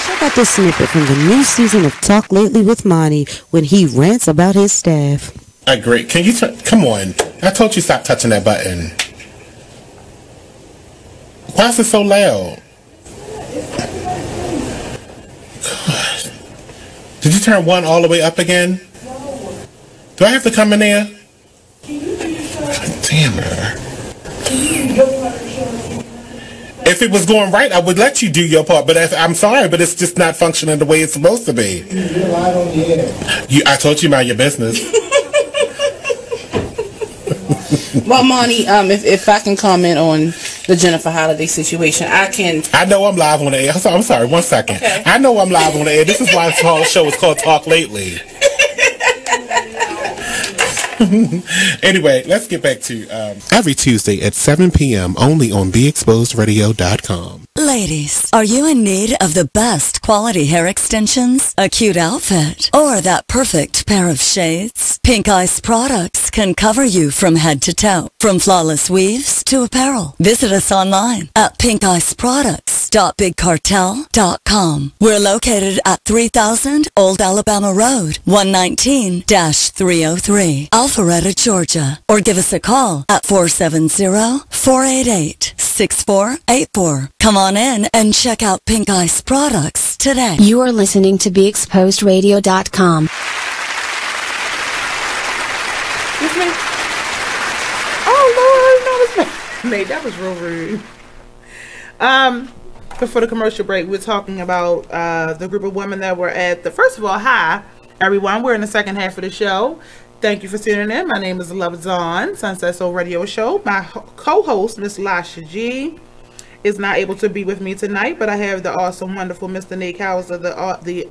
[SPEAKER 19] Check out this snippet from the new season of Talk Lately with Monty when he rants about his staff. Agree. Can you come on? I told you stop touching that button. Why is it so loud? God. Did you turn one all the way up again? Do I have to come in there? God damn her. If it was going right, I would let you do your part, but I'm sorry, but it's just not functioning the way it's supposed to be. You're live on the air. I told you mind your business.
[SPEAKER 18] Well, Monty, if I can comment on the Jennifer Holiday situation, I know
[SPEAKER 19] I'm live on the air. I'm sorry, 1 second. Okay. I know I'm live on the air. This is why this whole show is called Talk Lately. Anyway, let's get back to
[SPEAKER 7] every Tuesday at 7 p.m. only on BeExposedRadio.com.
[SPEAKER 3] Ladies, are you in need of the best quality hair extensions, a cute outfit, or that perfect pair of shades? Pink Ice products can cover you from head to toe, from flawless weaves to apparel. Visit us online at pinkiceproducts.bigcartel.com. We're located at 3000 Old Alabama Road, 119-303, Alpharetta, Georgia. Or give us a call at 470-488-6484. Come on in and check out Pink Ice products today.
[SPEAKER 8] You are listening to BeExposedRadio.com.
[SPEAKER 9] It's me. Oh Lord, no, it's me. Mate, that was real rude. Before the commercial break, we're talking about the group of women that were at the. First of all, hi everyone. We're in the second half of the show. Thank you for tuning in. My name is Love Zahn, SunSet Soul Radio Show. My co-host, Miss Lasha G, is not able to be with me tonight, but I have the awesome, wonderful Mr. Nate Couser, the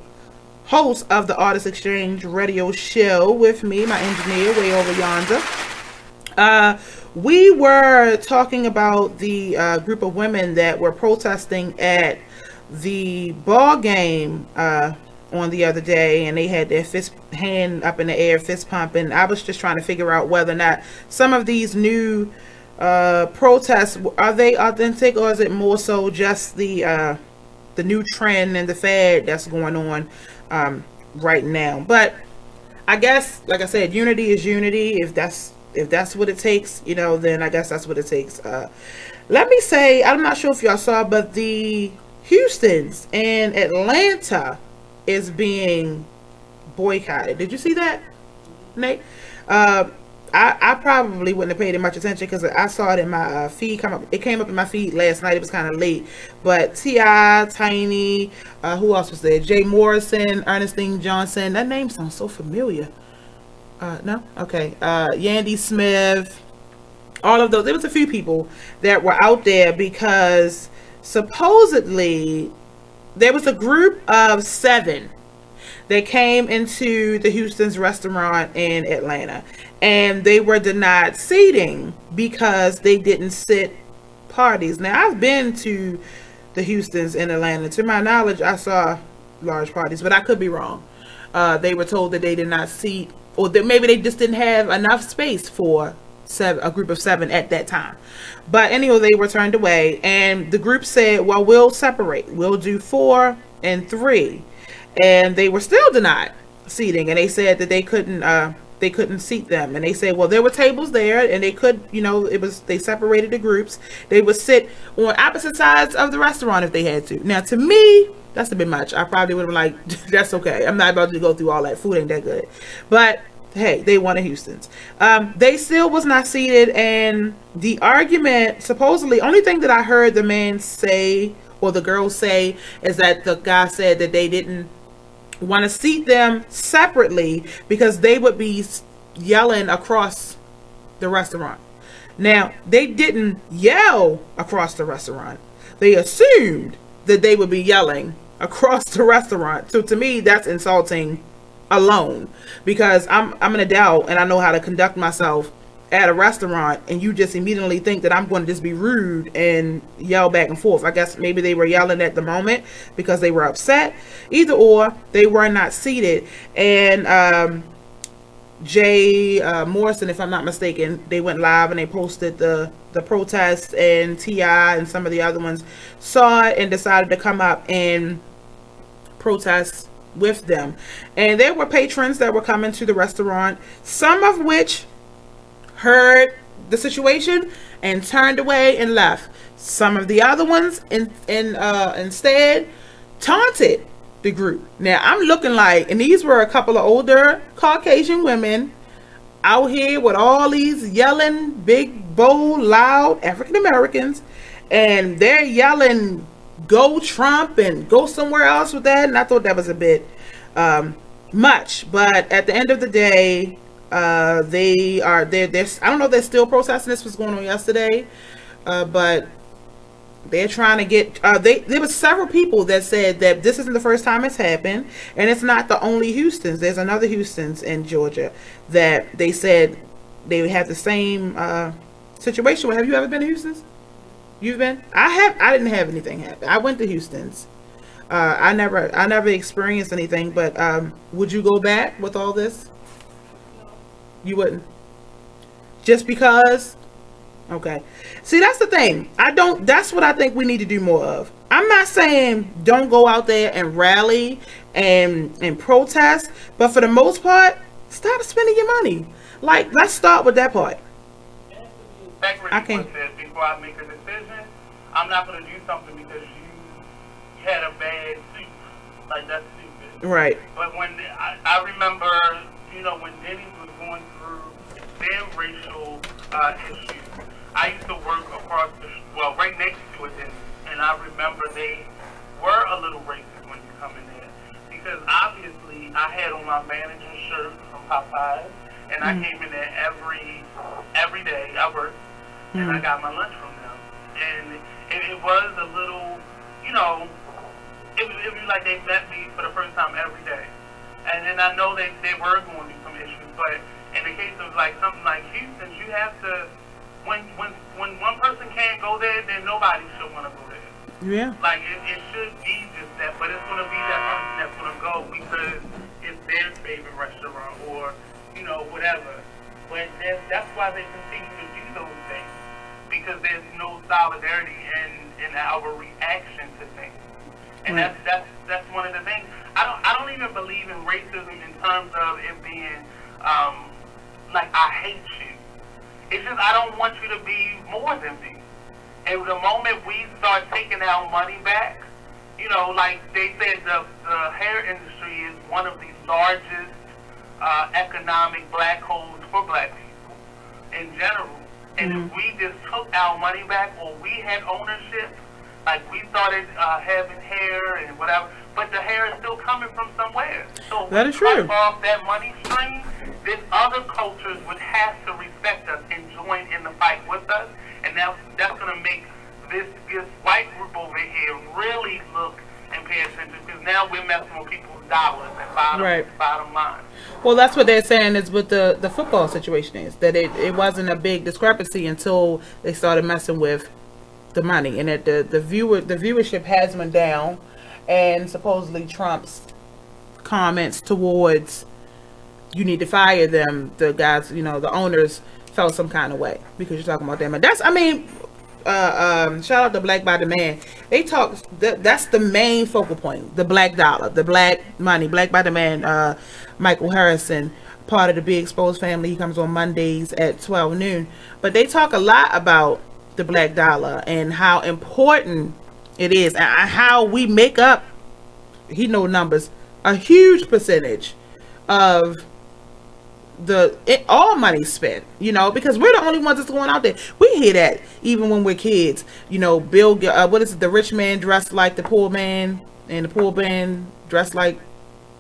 [SPEAKER 9] host of the Artist Exchange Radio Show, with me, my engineer, way over yonder. We were talking about the group of women that were protesting at the ball game on the other day, and they had their hand up in the air, fist pump, and I was just trying to figure out whether or not some of these new protests, are they authentic, or is it more so just the new trend and the fad that's going on right now? But I guess, like I said, unity is unity. If that's what it takes, you know, then I guess that's what it takes. Let me say, I'm not sure if y'all saw, but the Houstons and Atlanta is being boycotted. Did you see that, Nate? I probably wouldn't have paid it much attention because I saw it in my feed come up. It came up in my feed last night. It was kind of late. But T.I., Tiny, who else was there? Jay Morrison, Ernestine Johnson. That name sounds so familiar. No? Okay. Yandy Smith. All of those. There was a few people that were out there because supposedly there was a group of 7 that came into the Houston's restaurant in Atlanta, and they were denied seating because they didn't sit parties. Now, I've been to the Houston's in Atlanta. To my knowledge, I saw large parties, but I could be wrong. They were told that they did not seat, or that maybe they just didn't have enough space for a group of 7 at that time. But anyway, they were turned away, and the group said, well, we'll separate. We'll do 4 and 3. And they were still denied seating, and they said that they couldn't seat them. And they said, well, there were tables there, and they could, you know, they separated the groups. They would sit on opposite sides of the restaurant if they had to. Now, to me, that's a bit much. I probably would have been like, that's okay. I'm not about to go through all that. Food ain't that good. But hey, they wanted Houston's. They still was not seated, and the argument, supposedly, only thing that I heard the man say, or the girls say, is that the guy said that they didn't want to seat them separately because they would be yelling across the restaurant. Now, they didn't yell across the restaurant. They assumed that they would be yelling across the restaurant. So to me, that's insulting alone, because I'm an adult and I know how to conduct myself at a restaurant, and you just immediately think that I'm going to just be rude and yell back and forth. I guess maybe they were yelling at the moment because they were upset. Either or, they were not seated. And Jay Morrison, if I'm not mistaken, they went live and they posted the protest, and T.I. and some of the other ones saw it and decided to come up and protest with them. And there were patrons that were coming to the restaurant, some of which heard the situation and turned away and left. Some of the other ones instead taunted the group. Now I'm looking like, and these were a couple of older Caucasian women out here with all these yelling, big, bold, loud African Americans, and they're yelling, "Go Trump," and "Go somewhere else with that." And I thought that was a bit much. But at the end of the day, they're I don't know if they're still processing this. Was going on yesterday, but they're trying to get. There were several people that said that this isn't the first time it's happened, and it's not the only Houstons. There's another Houstons in Georgia that they said they would have the same situation. Have you ever been to Houston's? You've been? I didn't have anything happen. I went to Houston's. I never experienced anything. But would you go back with all this? You wouldn't. Just because? Okay. See, that's the thing. That's what I think we need to do more of. I'm not saying don't go out there and rally and protest, but for the most part, stop spending your money. Like, let's start with that part.
[SPEAKER 10] I can't. Before I make a decision, I'm not going to do something because you had a bad suit. Like, that's stupid.
[SPEAKER 9] Right.
[SPEAKER 10] But when I remember, when Denny's was going through their racial issues, I used to work right next to it, and I remember they were a little racist when you come in there, because obviously I had on my manager's shirt from Popeyes, and I came in there every day I worked, and I got my lunch from them, and it was a little, it was like they met me for the first time every day, and then I know they were going through some issues, but in the case of like something like Houston, you have to. When one person can't go there, then nobody should want to go there.
[SPEAKER 9] Yeah.
[SPEAKER 10] Like, it should be just that, but it's going to be that person that's going to go because it's their favorite restaurant or, whatever. But that's why they continue to do those things, because there's no solidarity in our reaction to things. And that's one of the things. I don't even believe in racism in terms of it being, like, I hate you. It's just I don't want you to be more than me. And the moment we start taking our money back, like they said, the hair industry is one of the largest economic black holes for black people in general. And if we just took our money back, or we had ownership, like we started having hair and whatever, but the hair is still coming from somewhere. So
[SPEAKER 9] that is true.
[SPEAKER 10] Cut off that money stream, then other cultures would have to respect us and join in the fight with us, and that's going to make this white group over here really look and pay attention, because now we're messing with people's dollars and bottom line.
[SPEAKER 9] Well, that's what they're saying is with the football situation is that it wasn't a big discrepancy until they started messing with the money, and that the viewership has went down, and supposedly Trump's comments towards you need to fire them, the guys, the owners felt some kind of way because you're talking about them. And that's, shout out to Black by Demand. They talk, that's the main focal point, the black dollar, the black money, Black by Demand. Michael Harrison, part of the Be Exposed family, he comes on Mondays at 12 noon. But they talk a lot about the black dollar and how important it is, and how we make up, he knows numbers, a huge percentage of all money spent, because we're the only ones that's going out there. We hear that even when we're kids, Bill, what is it, the rich man dressed like the poor man, and the poor man dressed like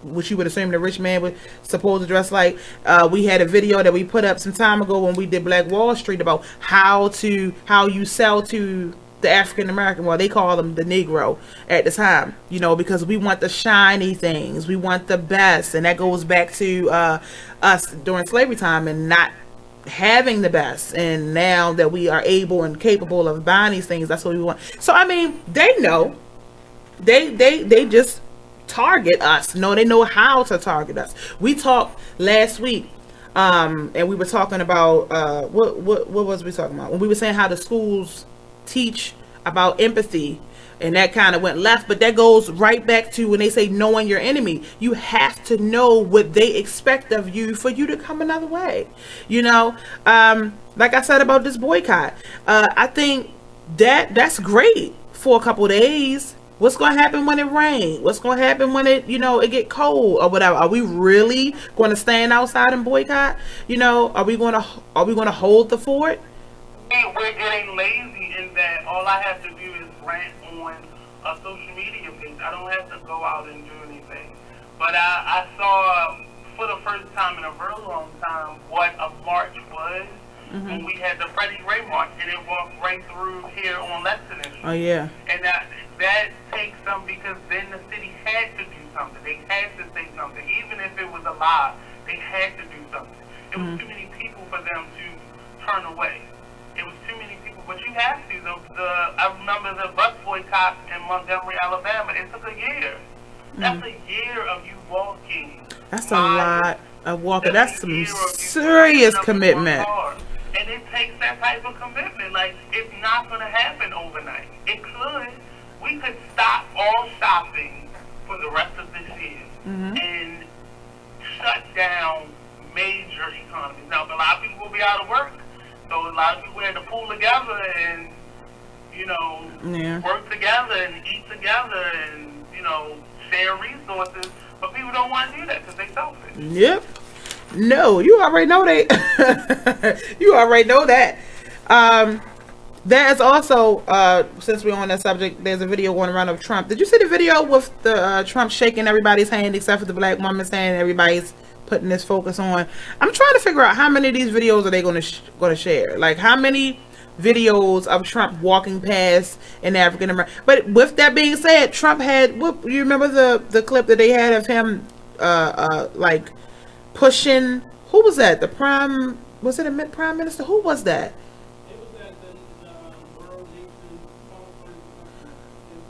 [SPEAKER 9] which you would assume the rich man was supposed to dress like. We had a video that we put up some time ago when we did Black Wall Street about how you sell to the African American, well, they call them the Negro at the time, because we want the shiny things, we want the best, and that goes back to us during slavery time and not having the best. And now that we are able and capable of buying these things, that's what we want. So they know, they just target us. No, they know how to target us. We talked last week, and we were talking about what was we talking about when we were saying how the schools teach about empathy and that kind of went left. But that goes right back to when they say knowing your enemy. You have to know what they expect of you for you to come another way. You know, like I said about this boycott, I think that's great for a couple days. What's going to happen when it rains? What's going to happen when it get cold or whatever? Are we really going to stand outside and boycott? You know, are we going to hold the fort?
[SPEAKER 10] We're getting lazy in that all I have to do is rant on a social media page. I don't have to go out and do anything. But I saw for the first time in a very long time what a march was when we had the Freddie Gray March, and it walked right through here on Lexington Street.
[SPEAKER 9] Oh yeah.
[SPEAKER 10] And that takes some, because then the city had to do something. They had to say something, even if it was a lie. They had to do something. It was too many people for them to turn away. It was too many people, but you have to. I remember the bus boycott in Montgomery, Alabama. It took a year. That's a year of you walking.
[SPEAKER 9] That's a lot of walking. That's some serious commitment.
[SPEAKER 10] And it takes that type of commitment. Like, it's not going to happen overnight. It could. We could stop all shopping for the rest of this year and shut down major economies. Now, a lot of people will be out of work. So a lot of people had to pull together and, work together and eat together and, share resources. But people don't want to do that because they selfish.
[SPEAKER 9] Yep. No, you already know that. You already know that. There's also, since we're on that subject, there's a video going around of Trump. Did you see the video with the Trump shaking everybody's hand except for the black woman's hand? Everybody's putting this focus on. I'm trying to figure out how many of these videos are they going to share. Like, how many videos of Trump walking past an African American? But with that being said, Trump had, you remember the clip that they had of him like pushing, who was that? Was it a prime minister? Who was that?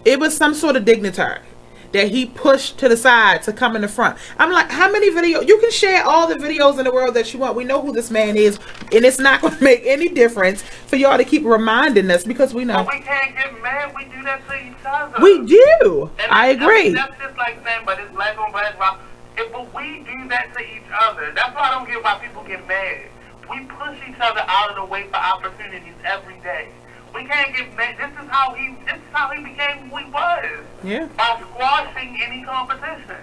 [SPEAKER 9] It was some sort of dignitary that he pushed to the side to come in the front. I'm like, how many videos? You can share all the videos in the world that you want. We know who this man is, and it's not going to make any difference for y'all to keep reminding us, because we know.
[SPEAKER 10] But we can't get mad. We do that to each other.
[SPEAKER 9] We do. And I agree.
[SPEAKER 10] That's just like saying, but it's black on black. But we do that to each other. That's why I don't get why people get mad. We push each other out of the way for opportunities every day. We can't get mad. This is how he became who he was.
[SPEAKER 9] Yeah.
[SPEAKER 10] By squashing any competition.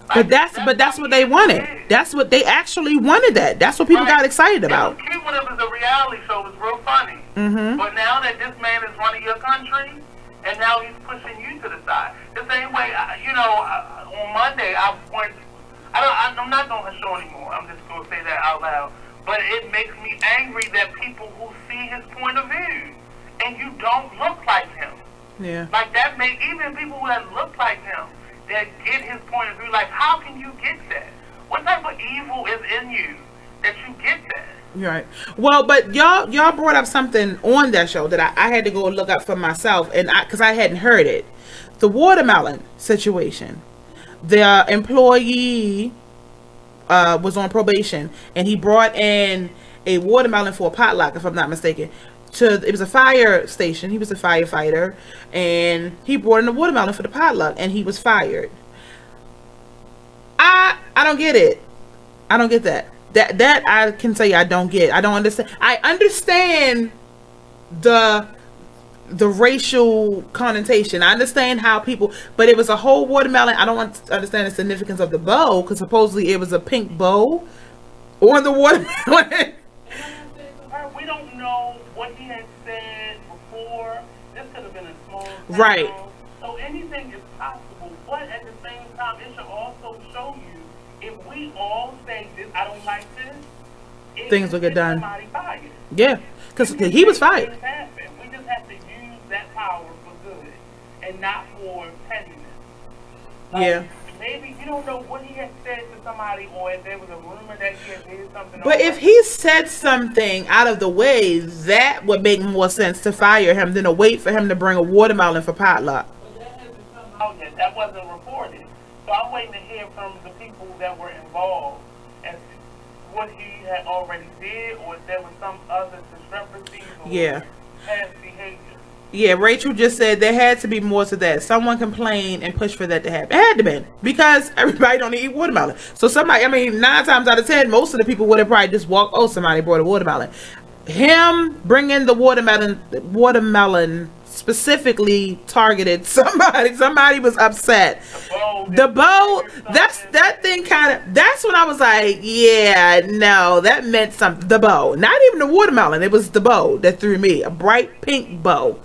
[SPEAKER 9] Like, but that's what they wanted. That's what they actually wanted. That's what people got excited about.
[SPEAKER 10] It was cute when it was a reality show. It was real funny. But now that this man is running your country, and now he's pushing you to the side. The same way, on Monday I'm not doing a show anymore. I'm just going to say that out loud. But it makes me angry that people who see his point of view, and you don't look like him.
[SPEAKER 9] Yeah.
[SPEAKER 10] Like, that even people who that look like him, that get his point of view, like, how can you get that? What type of evil is in you that you get that?
[SPEAKER 9] Right. Well, but y'all brought up something on that show that I had to go look up for myself, and because I hadn't heard it. The watermelon situation. The employee was on probation, and he brought in a watermelon for a potluck, if I'm not mistaken. It was a fire station. He was a firefighter, and he brought in a watermelon for the potluck, and he was fired. I don't get it. I don't get that. That I can say I don't get. I don't understand. I understand the racial connotation. I understand how people, but it was a whole watermelon. I don't understand the significance of the bow, because supposedly it was a pink bow on the watermelon.
[SPEAKER 10] We don't know what he had said before. This could have been a small town.
[SPEAKER 9] Right.
[SPEAKER 10] So anything is possible, but at the same time, it should also show you, if we all say this, I don't like this,
[SPEAKER 9] things will get done.
[SPEAKER 10] Somebody fired.
[SPEAKER 9] Yeah, because he was fired.
[SPEAKER 10] We just have to use that power for good and not for pettiness.
[SPEAKER 9] Yeah.
[SPEAKER 10] Maybe you don't know what he had said to somebody, or if there was a rumor that he had did something.
[SPEAKER 9] But if he said something out of the way, that would make more sense to fire him than to wait for him to bring a watermelon for potluck.
[SPEAKER 10] Oh, yeah, that wasn't reported. So I'm waiting to hear from the people that were involved as to what he had already did, or if there was some other discrepancies or past behavior.
[SPEAKER 9] Yeah, Rachel just said there had to be more to that. Someone complained and pushed for that to happen. It had to be, because everybody don't eat watermelon. So somebody, I mean, 9 times out of 10, most of the people would have probably just walked, oh, somebody brought a watermelon. Him bringing the watermelon specifically targeted somebody. Somebody was upset. The bow, that thing kind of, that's when I was like, yeah, no, that meant something. The bow, not even the watermelon, it was the bow that threw me. A bright pink bow.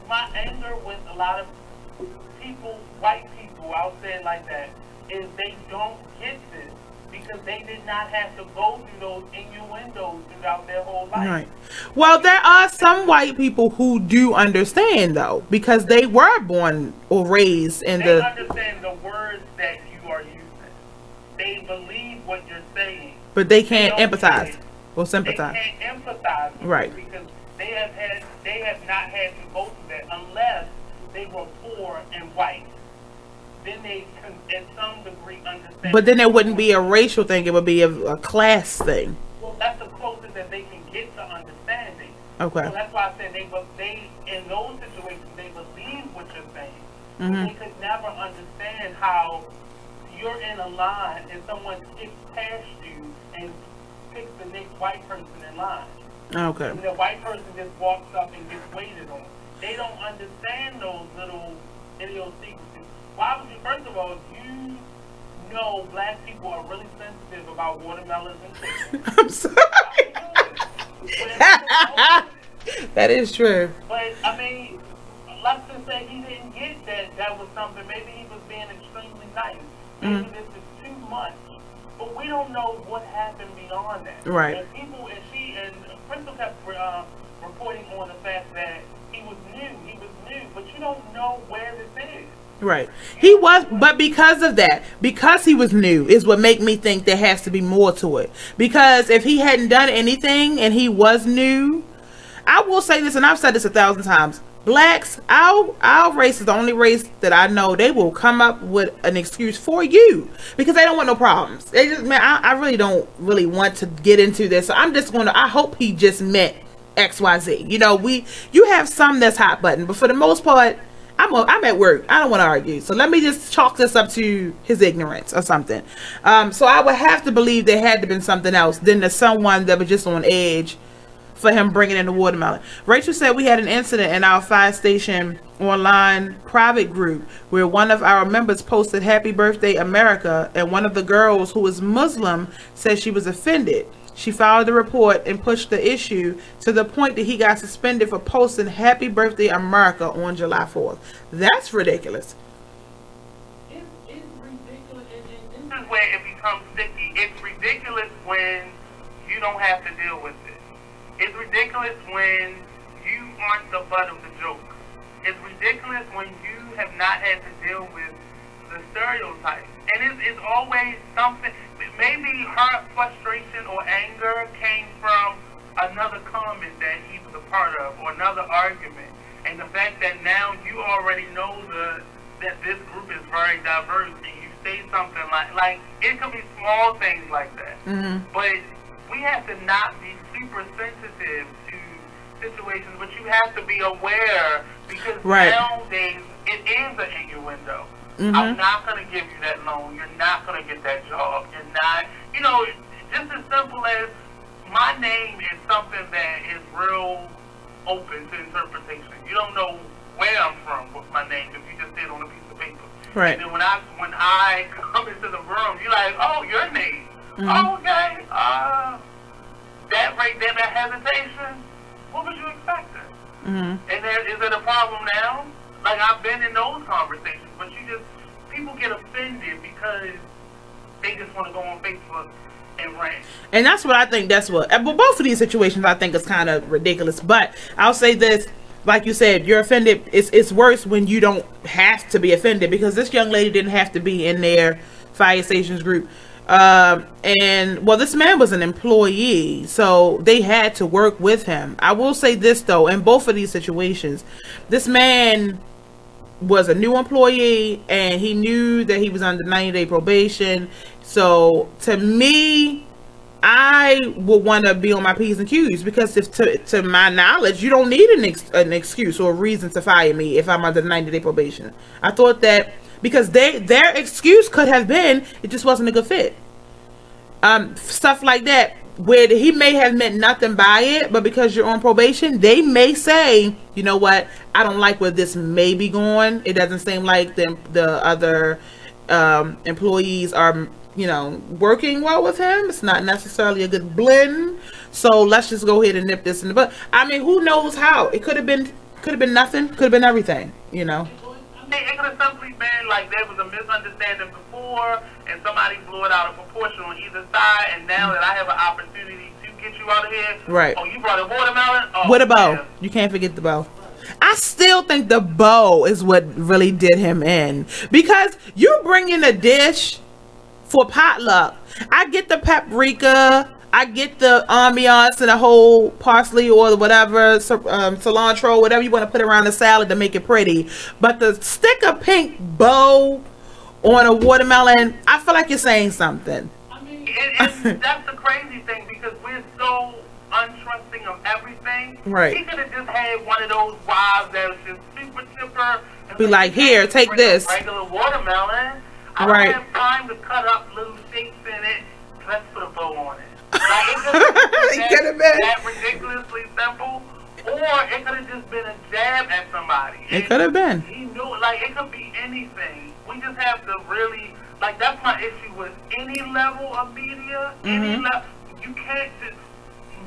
[SPEAKER 10] My anger with a lot of people, white people, I'll say it like that, is they don't get this because they did not have to go through those innuendos throughout their whole life.
[SPEAKER 9] Right. Well, there are some white people who do understand, though, because they were born or raised in
[SPEAKER 10] they understand the words that you are using. They believe what you're saying.
[SPEAKER 9] But they can't empathize or sympathize.
[SPEAKER 10] They can't empathize with
[SPEAKER 9] right.
[SPEAKER 10] Because they have not had to go through that unless they were poor and white. Then they can, in some degree, understand.
[SPEAKER 9] But then it wouldn't be a racial thing; it would be a class thing.
[SPEAKER 10] Well, that's the closest that they can get to understanding.
[SPEAKER 9] Okay.
[SPEAKER 10] So that's why I said they in those situations they believe what you're saying.
[SPEAKER 9] Mm-hmm.
[SPEAKER 10] But they could never understand how you're in a line and someone skips past you and picks the next white person in line.
[SPEAKER 9] Okay.
[SPEAKER 10] And the white person just walks up and gets waited on. They don't understand those little idiosyncrasies. Why would you, first of all, if you know black people are really sensitive about watermelons and chicken.
[SPEAKER 9] I'm sorry. That is true.
[SPEAKER 10] But, I mean, let's just say he didn't get that was something. Maybe he was being extremely nice. Maybe this is too much. But we don't know what happened beyond that.
[SPEAKER 9] Right.
[SPEAKER 10] And people, and Crystal kept reporting on the fact that he was new, but you don't know where this is.
[SPEAKER 9] Right. He was, but because of that, because he was new, is what make me think there has to be more to it. Because if he hadn't done anything and he was new, I will say this, and I've said this 1,000 times. Blacks, our race is the only race that I know they will come up with an excuse for you because they don't want no problems. They just, man, I really don't really want to get into this. So I'm just going to, I hope he just meant XYZ. You know, you have some that's hot button, but for the most part, I'm at work. I don't want to argue. So let me just chalk this up to his ignorance or something. So I would have to believe there had to have been something else than the someone that was just on edge for him bringing in the watermelon. Rachel said we had an incident in our fire station online private group where one of our members posted "Happy Birthday America," and one of the girls who is Muslim said she was offended. She filed the report and pushed the issue to the point that he got suspended for posting "Happy Birthday America" on July 4th. That's ridiculous.
[SPEAKER 10] It's ridiculous. And this is where it becomes sticky. It's ridiculous when you don't have to deal with it. It's ridiculous when you aren't the butt of the joke. It's ridiculous when you have not had to deal with the stereotypes. And it's always something. Maybe her frustration or anger came from another comment that he was a part of or another argument. And the fact that now you already know that this group is very diverse and you say something like it could be small things like that. Mm-hmm. But we have to not be super sensitive to situations, but you have to be aware because nowadays it is an innuendo. Mm-hmm. I'm not going to give you that loan. You're not going to get that job. You're not, just as simple as my name is something that is real open to interpretation. You don't know where I'm from with my name if you just see it on a piece of paper.
[SPEAKER 9] Right.
[SPEAKER 10] And then when I come into the room, you're like, oh, your name. Mm-hmm. Oh, okay. That right there, that hesitation, what was you expecting? Mm-hmm. And is it a problem now? Like, I've been in those conversations, but people get offended because they just want to go on Facebook and rant.
[SPEAKER 9] And that's what I think, both of these situations I think is kind of ridiculous. But I'll say this, like you said, you're offended. It's worse when you don't have to be offended because this young lady didn't have to be in their fire stations group. This man was an employee, so they had to work with him. I will say this though, in both of these situations, this man was a new employee and he knew that he was under 90-day probation. So to me, I would want to be on my P's and Q's, because if to my knowledge, you don't need an excuse or a reason to fire me if I'm under 90-day probation. I thought that because their excuse could have been it just wasn't a good fit. Stuff like that, where he may have meant nothing by it, but because you're on probation, they may say, you know what, I don't like where this may be going. It doesn't seem like the other employees are, working well with him. It's not necessarily a good blend. So let's just go ahead and nip this in the bud. I mean, who knows how? It could have been nothing. Could have been everything.
[SPEAKER 10] It could have simply been like there was a misunderstanding before, and somebody blew it out of proportion on either side. And now that I have an opportunity to get you out of here,
[SPEAKER 9] right?
[SPEAKER 10] Oh, you brought a watermelon. Oh,
[SPEAKER 9] with a bow.
[SPEAKER 10] Yeah.
[SPEAKER 9] You can't forget the bow. I still think the bow is what really did him in, because you bring in a dish for potluck. I get the paprika, I get the ambiance and the whole parsley or whatever, cilantro, whatever you want to put around the salad to make it pretty. But the stick a pink bow on a watermelon, I feel like you're saying something.
[SPEAKER 10] I mean, that's the crazy thing, because we're so untrusting of everything.
[SPEAKER 9] Right.
[SPEAKER 10] He could have just had one of those wives that was just super chipper.
[SPEAKER 9] Be like, here, take this.
[SPEAKER 10] Regular watermelon. I don't have time to cut up little shapes in it. Let's put a bow on it. Like, it could have been that ridiculously simple, or it could have just been a jab at somebody.
[SPEAKER 9] It could have been.
[SPEAKER 10] He knew, like, it could be anything. We just have to really, like, that's my issue with any level of media. Any level, you can't just.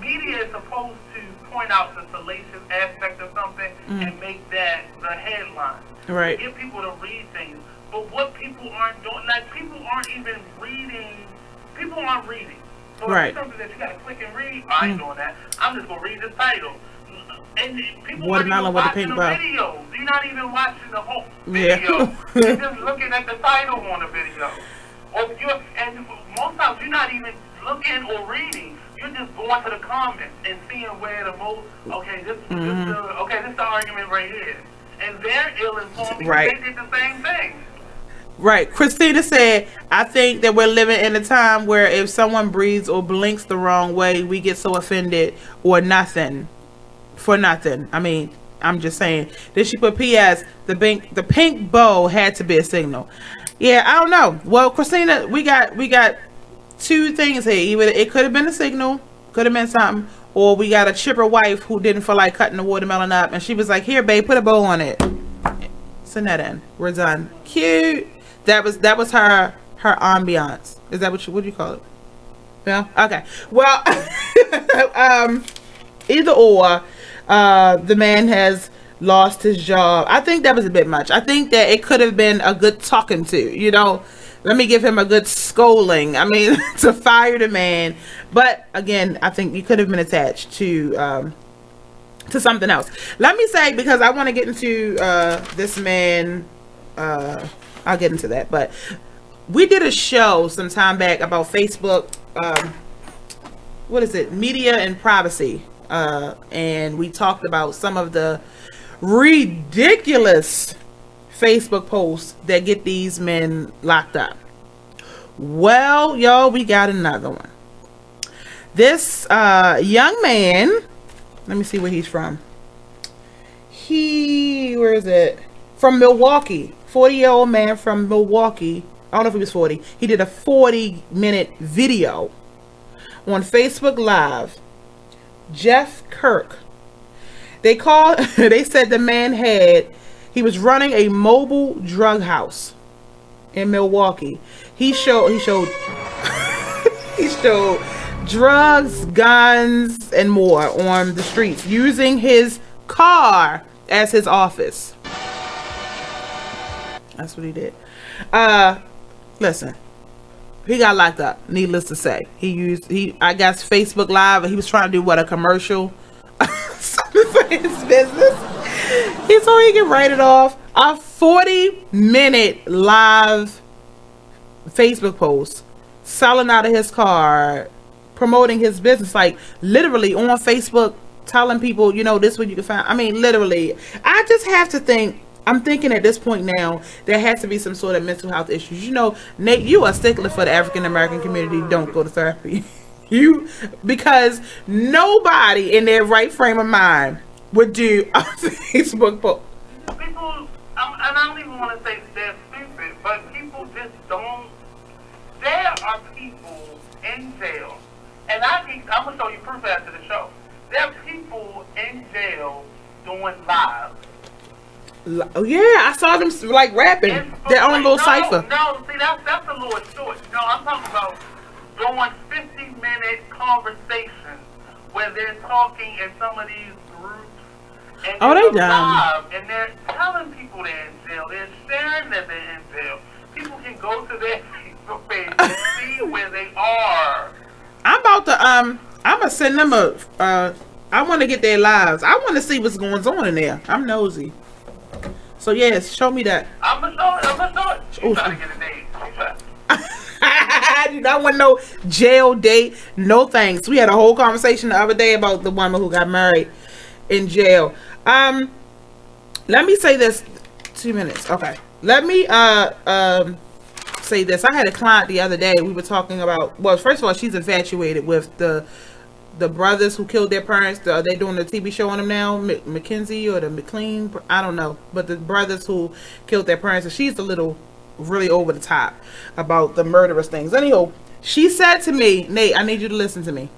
[SPEAKER 10] Media is supposed to point out the salacious aspect of something and make that the headline.
[SPEAKER 9] Right.
[SPEAKER 10] Get people to read things. But what people aren't doing, like, people aren't even reading. People aren't reading. So
[SPEAKER 9] right.
[SPEAKER 10] It's something that you gotta click and read. I ain't doing that. I'm just gonna read the title. And people
[SPEAKER 9] watermelon with a pink bow.
[SPEAKER 10] Videos. You're not even watching the whole video. You're just looking at the title on the video. And most times you're not even looking or reading. You're just going to the comments and seeing where the most, this is the argument right here. And they're ill-informed because they did the same thing.
[SPEAKER 9] Right. Christina said, I think that we're living in a time where if someone breathes or blinks the wrong way, we get so offended or nothing. For nothing. I mean, I'm just saying. Then she put P.S. The pink bow had to be a signal. Yeah, I don't know. Well, Christina, we got two things here. Either it could have been a signal, could have been something, or we got a chipper wife who didn't feel like cutting the watermelon up, and she was like, "Here, babe, put a bow on it." Send that in. We're done. Cute. That was her ambiance. Is that what you call it? Yeah. Okay. Well, either or, the man has lost his job. I think that was a bit much. I think that it could have been a good talking to. Let me give him a good scolding. I mean, to fire the man. But again, I think you could have been attached to something else. Let me say, because I want to get into this man. I'll get into that. But we did a show some time back about Facebook. What is it? Media and privacy. And we talked about some of the ridiculous Facebook posts that get these men locked up. Well, y'all, we got another one. This young man, let me see where he's from. Where is it? From Milwaukee. 40-year-old man from Milwaukee. I don't know if he was 40. He did a 40-minute video on Facebook Live. Jeff Kirk. They said the man he was running a mobile drug house in Milwaukee. He showed drugs, guns, and more on the streets using his car as his office. That's what he did. Listen, he got locked up. Needless to say, I guess Facebook Live. He was trying to do a commercial for his business. He so he can write it off. A 40-minute live Facebook post selling out of his car, promoting his business, like literally on Facebook, telling people, this is what you can find. I mean, literally. I just have to think. I'm thinking at this point now, there has to be some sort of mental health issues. Nate, you are a stickler for the African American community. Don't go to therapy. Because nobody in their right frame of mind would do a Facebook post.
[SPEAKER 10] People, I don't even want to say they're stupid, but people just don't. There are people in jail, and I'm going to show you proof after the show. There are people in jail doing live.
[SPEAKER 9] Oh yeah, I saw them like rapping their own little cipher.
[SPEAKER 10] No, see that's a little short. No, I'm talking about doing 50-minute conversations where they're talking in some of these groups. And
[SPEAKER 9] they
[SPEAKER 10] live,
[SPEAKER 9] done.
[SPEAKER 10] and they're telling people they're in jail. They're sharing that they're in jail. People can go to their Facebook page and see where they are.
[SPEAKER 9] I'm about to I'm gonna send them a I want to get their lives. I want to see what's going on in there. I'm nosy. So yes, show me that.
[SPEAKER 10] I'm gonna show it. She's trying to get a date.
[SPEAKER 9] I do not want no jail date. No thanks. We had a whole conversation the other day about the woman who got married in jail. Let me say this. 2 minutes. Okay. Let me say this. I had a client the other day. We were talking about. Well, first of all, she's infatuated with the brothers who killed their parents. Are they doing a TV show on them now? Mackenzie or the McLean? I don't know. But the brothers who killed their parents, and she's a little really over the top about the murderous things. Anyhow, she said to me, Nate, I need you to listen to me.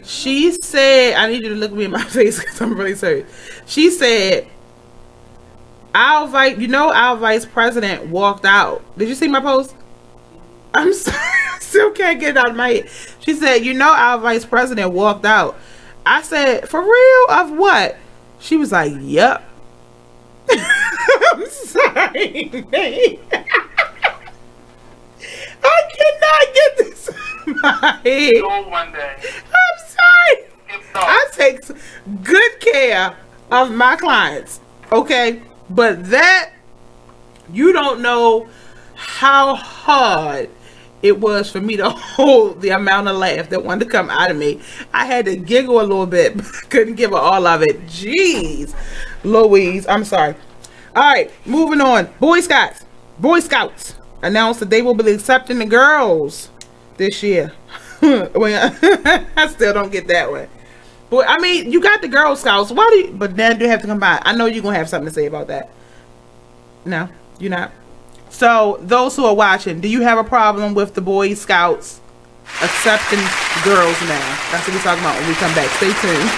[SPEAKER 9] She said, I need you to look me in my face because I'm really serious. She said, our vice president walked out. Did you see my post? I'm sorry. I still can't get it out of my head. She said, our vice president walked out. I said, for real? Of what? She was like, yep. I'm sorry, Nate. I cannot get this in my head.
[SPEAKER 10] One day.
[SPEAKER 9] I'm sorry. I take good care of my clients, okay? But that, you don't know how hard it was for me to hold the amount of laugh that wanted to come out of me. I had to giggle a little bit, but couldn't give her all of it. Jeez Louise, I'm sorry. All right, moving on. Boy Scouts announced that they will be accepting the girls this year. I still don't get that one. But I mean, you got the Girl Scouts. Why do you? But then do have to combine. I know you're gonna have something to say about that. No, you're not. So those who are watching, do you have a problem with the Boy Scouts accepting girls now? That's what we're talking about when we come back. Stay tuned.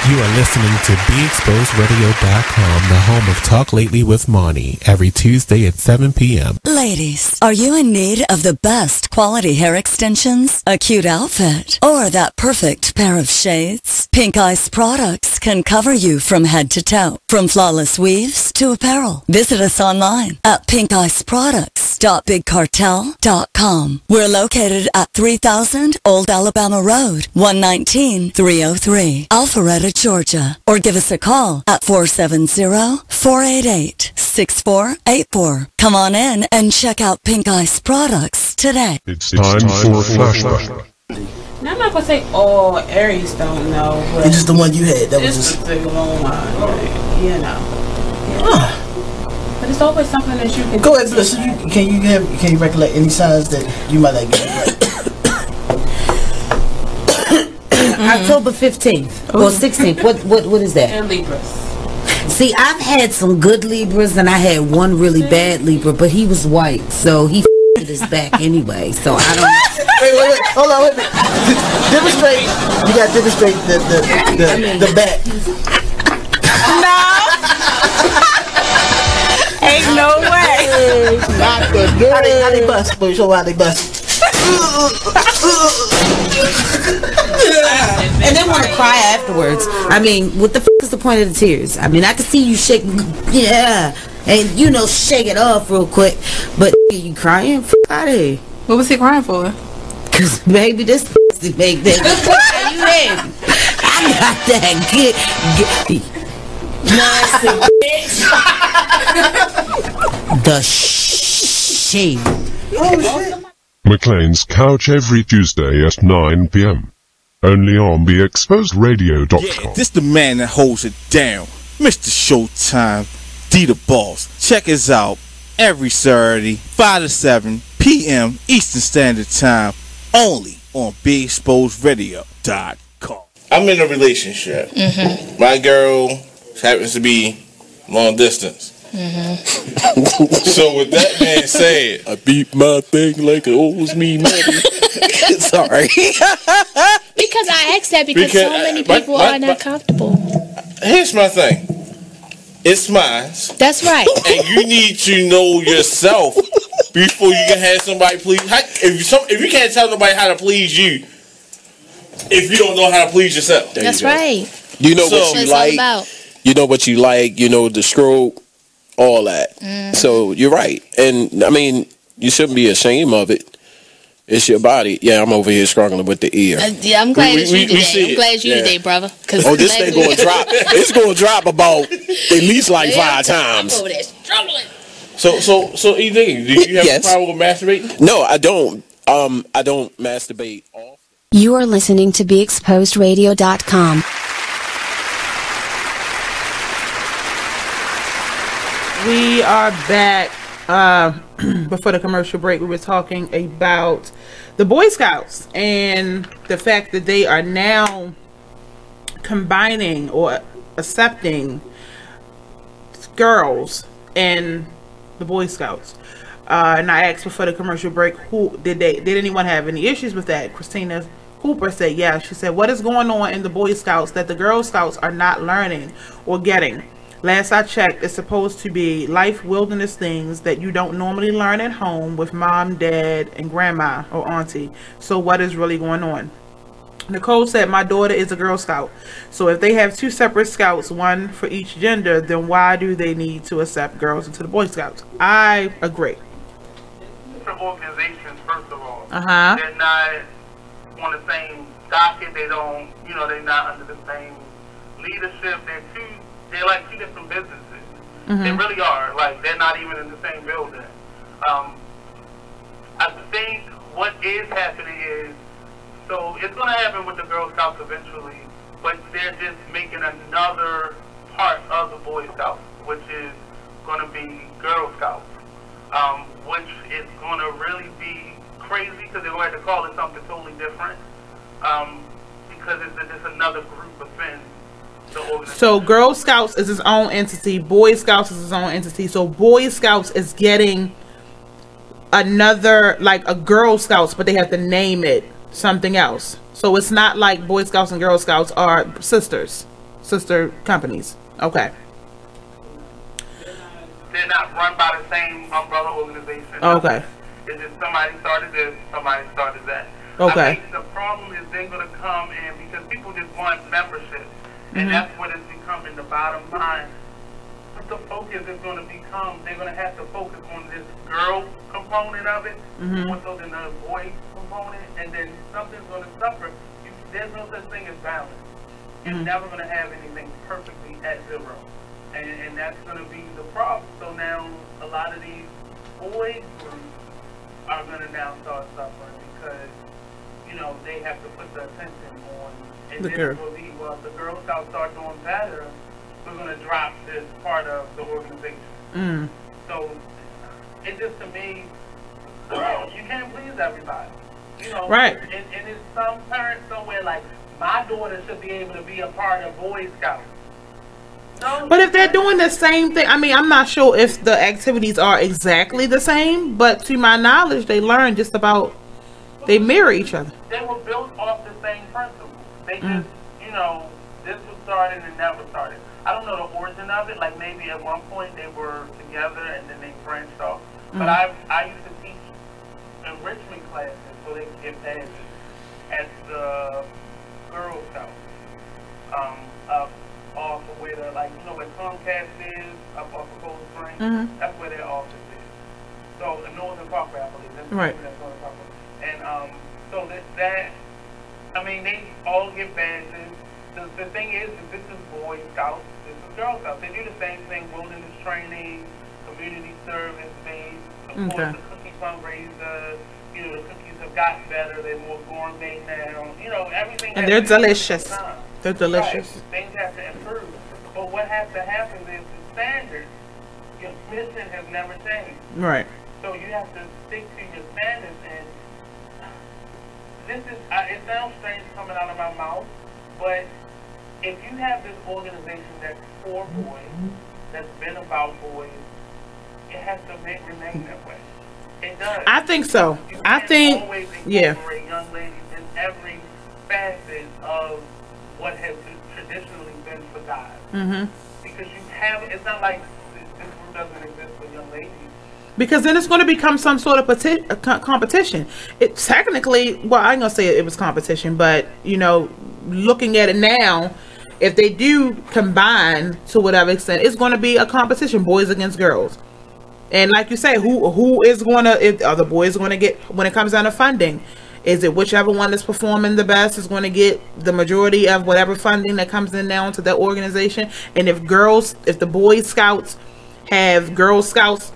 [SPEAKER 7] You are listening to BeExposedRadio.com, the home of Talk Lately with Monty, every Tuesday at 7 p.m.
[SPEAKER 3] Ladies, are you in need of the best quality hair extensions, a cute outfit, or that perfect pair of shades? Pink Ice products can cover you from head to toe, from flawless weaves to apparel. Visit us online at pinkiceproducts.bigcartel.com. We're located at 3000 Old Alabama Road, 119-303, Alpharetta, Georgia, or give us a call at 470-488-6484. Come on in and check out Pink Ice products today.
[SPEAKER 20] It's time for a flashback.
[SPEAKER 18] Now, I'm not gonna say all Aries don't know, but
[SPEAKER 21] it's just the one you had. That was just
[SPEAKER 18] a long one, you know. Yeah. But it's always something that you can
[SPEAKER 21] go ahead. So can you recollect any signs that you might not get right?
[SPEAKER 22] October 15th or 16th. What is that?
[SPEAKER 18] And Libras.
[SPEAKER 22] See, I've had some good Libras and I had one really bad Libra, but he was white, so he f***ed his back anyway. So I don't.
[SPEAKER 21] Wait, hold on, wait a minute. Demonstrate. You got to demonstrate the back.
[SPEAKER 18] No. Ain't no way.
[SPEAKER 21] Not the dirt. How they bust? Let me show how they bust.
[SPEAKER 22] And they want to cry afterwards. I mean, what the f*** is the point of the tears? I mean, I can see you shake, yeah, and shake it off real quick. But you crying? F*** out of here.
[SPEAKER 18] What was he crying for?
[SPEAKER 22] Cause baby, this f*** make that. You in? I got that good nasty bitch. The shade.
[SPEAKER 21] Oh shit.
[SPEAKER 20] McLean's Couch every Tuesday at 9 p.m. Only on BeExposedRadio.com.
[SPEAKER 23] Yeah, this the man that holds it down. Mr. Showtime, D the Boss. Check us out every Saturday, 5 to 7 p.m. Eastern Standard Time only on BigExposedRadio.com.
[SPEAKER 19] I'm in a relationship. My girl happens to be long distance. So with that being said,
[SPEAKER 14] I beat my thing like it owes me money. Sorry.
[SPEAKER 1] Because I asked that because so many people are not comfortable.
[SPEAKER 19] Here's my thing. It's mine.
[SPEAKER 1] That's right.
[SPEAKER 19] And you need to know yourself before you can have somebody please. If you can't tell nobody how to please you, if you don't know how to please yourself.
[SPEAKER 1] That's right.
[SPEAKER 14] You know what you like. You know what you like. You know the stroke. All that. So you're right. And I mean, you shouldn't be ashamed of it. It's your body. Yeah, I'm over here struggling with the ear.
[SPEAKER 1] Yeah, I'm glad it's you today. I'm glad it's you today, brother.
[SPEAKER 14] Oh, this thing going to drop. It's going to drop about at least like 5 times.
[SPEAKER 1] I'm over there struggling.
[SPEAKER 19] So ED, do you have a problem with masturbating?
[SPEAKER 14] No, I don't. I don't masturbate often.
[SPEAKER 8] You are listening to BeExposedRadio.com.
[SPEAKER 9] We are back. Before the commercial break, we were talking about the Boy Scouts and the fact that they are now combining or accepting girls in the Boy Scouts. And I asked before the commercial break, did anyone have any issues with that? Christina Cooper said yes. She said, what is going on in the Boy Scouts that the Girl Scouts are not learning or getting? Last I checked, it's supposed to be life wilderness things that you don't normally learn at home with mom, dad, and grandma or auntie. So what is really going on? Nicole said, my daughter is a Girl Scout. So if they have 2 separate scouts, one for each gender, then why do they need to accept girls into the Boy Scouts? I agree.
[SPEAKER 10] Different organizations, first of all.
[SPEAKER 9] Uh-huh.
[SPEAKER 10] They're not on the same docket. They don't, they're not under the same leadership. They're like 2 different businesses. They really are. Like, they're not even in the same building. I think what is happening is, so it's going to happen with the Girl Scouts eventually, but they're just making another part of the Boy Scouts, which is going to be Girl Scouts, which is going to really be crazy because they're going to have to call it something totally different, because it's just another group of things.
[SPEAKER 9] So Girl Scouts is its own entity. Boy Scouts is its own entity. So Boy Scouts is getting another, like a Girl Scouts, but they have to name it something else. So it's not like Boy Scouts and Girl Scouts are sister companies. Okay.
[SPEAKER 10] They're not run by the same umbrella organization.
[SPEAKER 9] Okay.
[SPEAKER 10] It's just somebody started this, somebody started that.
[SPEAKER 9] Okay.
[SPEAKER 10] I think the problem is they're going to come in because people just want membership. And that's what it's becoming, the bottom line. But the focus is going to become, they're going to have to focus on this girl component of it, more so than the boy component, and then something's going to suffer. There's no such thing as balance. You're never going to have anything perfectly at 0. And that's going to be the problem. So now a lot of these boys groups are going to now start suffering because, they have to put the attention on and then it will be, well, if the Girl Scouts start doing better, we're going to drop this part of the organization. So, it just, to me, you can't please everybody.
[SPEAKER 9] Right.
[SPEAKER 10] And it's some parents somewhere like, my daughter should be able to be a part of Boy Scouts. No,
[SPEAKER 9] but if they're doing the same thing, I mean, I'm not sure if the activities are exactly the same, but to my knowledge, they learn just about, they mirror each other.
[SPEAKER 10] They were built off the same principles. They just, this was started and that was started. I don't know the origin of it. Like maybe at one point they were together and then they branched off. But I used to teach enrichment classes so they could get badges at the Girl Scouts. Up off of where the, like, where Comcast is, up off of Cold Spring. That's where their office is. So the Northern Parkway, I believe. That's
[SPEAKER 9] right.
[SPEAKER 10] That's Northern Parkway. And so that I mean, they all get badges. The thing is, this is Boy Scouts, this is Girl Scouts. They do the same thing, wilderness training, community service based, of course, the cookie fundraiser. The cookies have gotten better. They're more gourmet now. Everything.
[SPEAKER 9] And they're delicious. They're delicious.
[SPEAKER 10] Right. Things have to improve. But what has to happen is the standard, your mission has never changed.
[SPEAKER 9] Right.
[SPEAKER 10] So you have to stick to your standards, and it sounds strange coming out of my mouth, but if you have this organization that's for boys, that's been about boys, it has to remain that way. It does.
[SPEAKER 9] I think so. I think, yeah.
[SPEAKER 10] Young ladies in every facet of what has traditionally been for guys.
[SPEAKER 9] Mm-hmm.
[SPEAKER 10] Because you have, it's not like this group doesn't exist for young ladies.
[SPEAKER 9] Because then it's going to become some sort of competition. It technically, well, I ain't going to say it was competition, but, you know, looking at it now, if they do combine to whatever extent, it's going to be a competition, boys against girls. And like you say, who is going to, are the boys going to get, when it comes down to funding, is it whichever one is performing the best is going to get the majority of whatever funding that comes in now into that organization? And if the Boy Scouts have Girl Scouts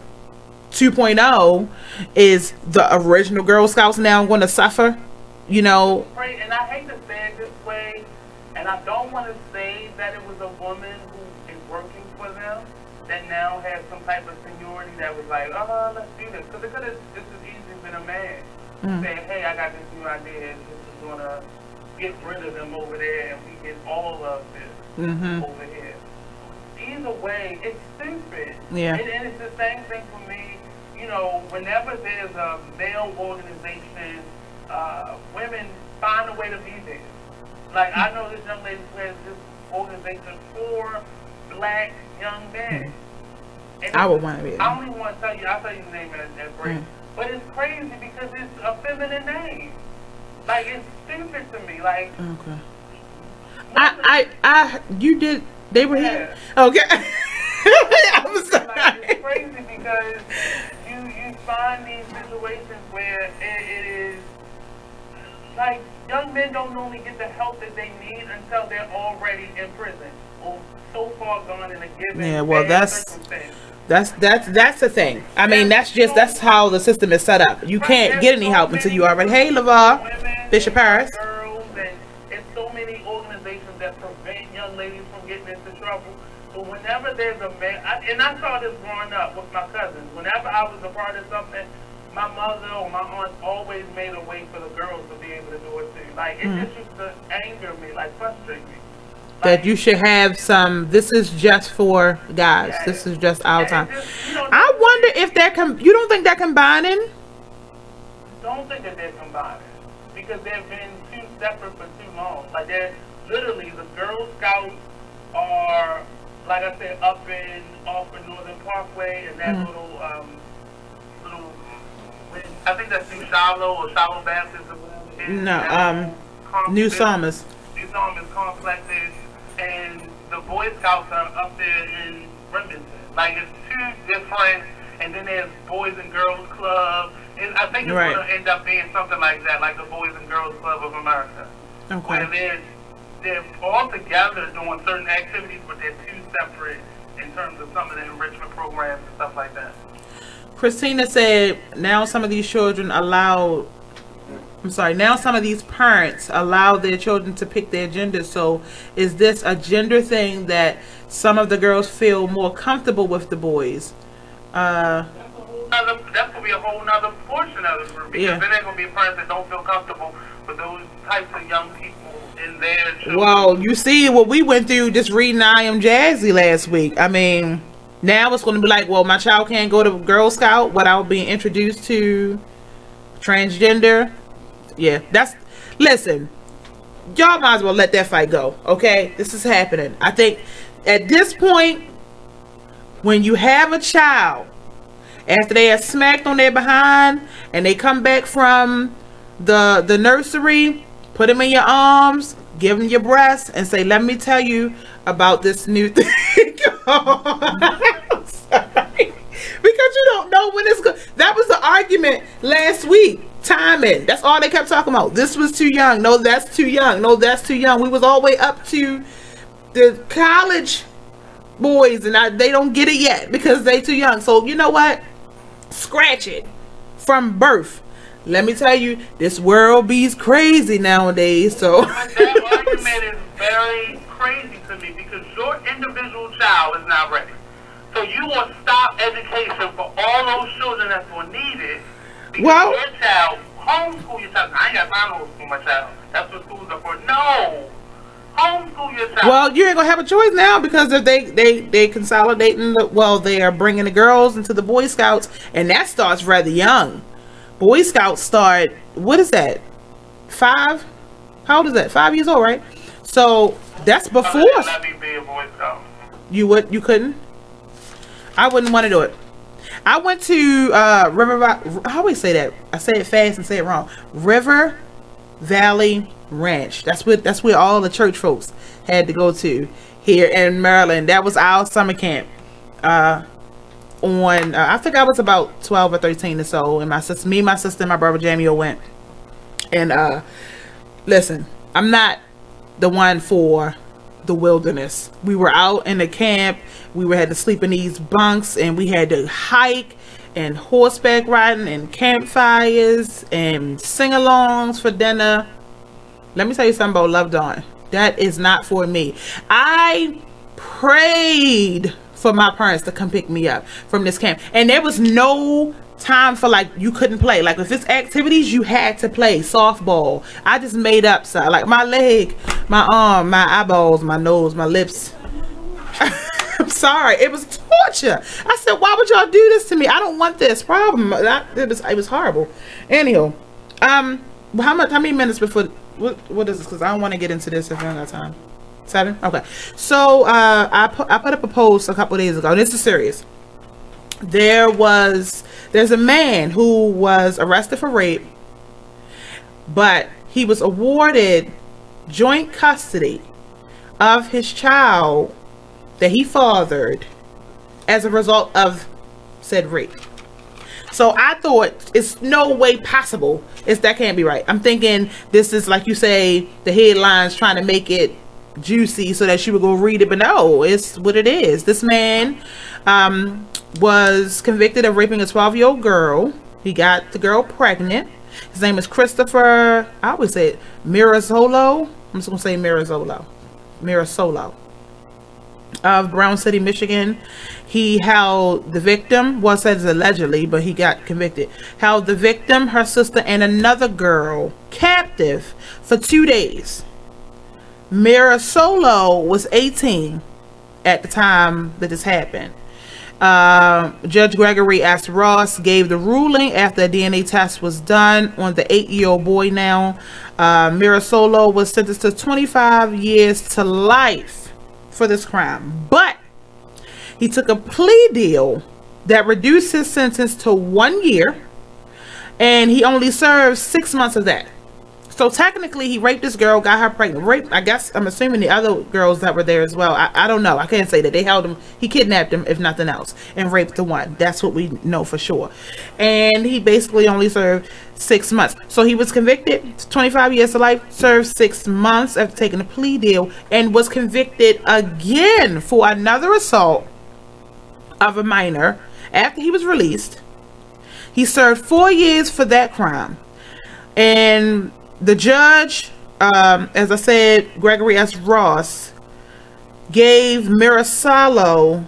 [SPEAKER 9] 2.0, is the original Girl Scouts now going to suffer? You know?
[SPEAKER 10] Right, and I hate to say it this way, and I don't want to say that it was a woman who is working for them that now has some type of seniority that was like, let's do this. Because it could have just as easily been a man saying, hey, I got this new idea, this is going to get rid of them over there, and we get all of this over here. Either way, it's stupid.
[SPEAKER 9] Yeah.
[SPEAKER 10] And it's the same thing for me. You know, whenever there's a male organization, women find a way to be there. Like, I know this young lady who has this organization for black young men.
[SPEAKER 9] I would want to be.
[SPEAKER 10] I don't even want to tell you. I'll tell you the name at break. But it's crazy because it's a feminine name. Like, it's stupid to me. Like,
[SPEAKER 9] okay. You did. They were here. Okay. I'm sorry.
[SPEAKER 10] Like, it's crazy because you find these situations where it is like young men don't normally get the help that they need until they're already in prison or so far gone in a given.
[SPEAKER 9] Yeah, well, that's the thing. I mean, that's how the system is set up. You can't get any help until you already. Hey, LaVar, Bishop Harris.
[SPEAKER 10] Girls and so many organizations that prevent young ladies from getting into trouble. So whenever there's a man, and I saw this growing up with my cousins. Whenever I was a part of something, my mother or my aunt always made a way for the girls to be able to do it too. Like, it just used to anger me, like frustrate me.
[SPEAKER 9] That you should have some, this is just for guys. Yeah. This is just our time. I wonder if you don't think they're combining?
[SPEAKER 10] Don't think that they're combining. Because they've been too separate for too long. Like, they're literally, the Girl Scouts are, like I said, off of Northern Parkway and that little, I think that's New Shiloh or Shiloh Baptist or whatever.
[SPEAKER 9] No, New Somers.
[SPEAKER 10] New Somers complexes, and the Boy Scouts are up there in Remington. Like, it's two different, and then there's Boys and Girls Club. And I think it's going to end up being something like that, like the Boys and Girls Club of America.
[SPEAKER 9] Okay.
[SPEAKER 10] Where they're all together doing certain activities, but they're two separate in terms of some of the enrichment programs and stuff like that.
[SPEAKER 9] Christina said, now some of these parents allow their children to pick their gender. So is this a gender thing that some of the girls feel more comfortable with the boys?
[SPEAKER 10] That's going to be a whole nother portion of the group. Because then they're going to be parents that don't feel comfortable with those types of young people in their children.
[SPEAKER 9] Well, you see what we went through just reading I Am Jazzy last week. I mean, now it's going to be like, well, my child can't go to Girl Scout without being introduced to transgender. Yeah, listen, y'all might as well let that fight go, okay? This is happening. I think at this point, when you have a child, after they are smacked on their behind and they come back from the nursery, put them in your arms, give them your breast, and say, let me tell you about this new thing. I'm sorry. Because you don't know when it's good. That was the argument last week. Timing. That's all they kept talking about. This was too young. No, that's too young. No, that's too young. We was all the way up to the college boys, and they don't get it yet because they too young. So you know what? Scratch it from birth. Let me tell you, this world be's crazy nowadays. So
[SPEAKER 10] that argument is very crazy to me because your individual child is not ready. So you want to stop education for all those children that's going to need it. Because your child homeschool your child. I ain't got time to homeschool my child. That's what schools are for. No. Homeschool your child.
[SPEAKER 9] Well, you ain't gonna have a choice now because if they consolidating they are bringing the girls into the Boy Scouts, and that starts rather young. Boy Scouts start, what is that? 5? How old is that? 5 years old, right? So that's before.
[SPEAKER 10] Let me be a Boy Scout.
[SPEAKER 9] You couldn't? I wouldn't want to do it. I went to River. I always say that. I say it fast and say it wrong. River Valley Ranch. That's where all the church folks had to go to here in Maryland. That was our summer camp. I think I was about 12 or 13 or so, and my sister, and my brother Jamio went. And listen, I'm not the one for the wilderness. We were out in the camp. We had to sleep in these bunks, and we had to hike and horseback riding and campfires and sing-alongs for dinner. Let me tell you something about Love Dawn. That is not for me. I prayed for my parents to come pick me up from this camp, and there was no time for you couldn't play. Like if it's activities, you had to play softball. I just made up stuff like my leg, my arm, my eyeballs, my nose, my lips. I'm sorry, it was torture. I said, why would y'all do this to me? I don't want this problem. It was horrible. Anyhow, how many minutes before what is this? Because I don't want to get into this if I don't got time. 7? Okay. So I put up a post a couple of days ago, and this is serious. There's a man who was arrested for rape, but he was awarded joint custody of his child that he fathered as a result of said rape. So I thought it's no way possible. That can't be right. I'm thinking this is, like you say, the headlines trying to make it juicy so that she would go read it, but no, it's what it is. This man was convicted of raping a 12-year-old girl. He got the girl pregnant. His name is Christopher, I always say it, Mirasolo. I'm just gonna say Mirasolo of Brown City, Michigan. He held the victim, well, says allegedly, but he got convicted, held the victim, her sister, and another girl captive for 2 days. Mirasolo was 18 at the time that this happened. Judge Gregory S. Ross gave the ruling after a DNA test was done on the 8-year-old boy now. Mirasolo was sentenced to 25 years to life for this crime, but he took a plea deal that reduced his sentence to 1 year, and he only served 6 months of that. So technically he raped this girl, got her pregnant. I guess I'm assuming the other girls that were there as well. I don't know. I can't say that. They held him. He kidnapped him, if nothing else, and raped the one. That's what we know for sure. And he basically only served 6 months. So he was convicted, 25 years to life, served 6 months after taking a plea deal, and was convicted again for another assault of a minor after he was released. He served 4 years for that crime. And the judge, as I said, Gregory S. Ross, gave Mirasolo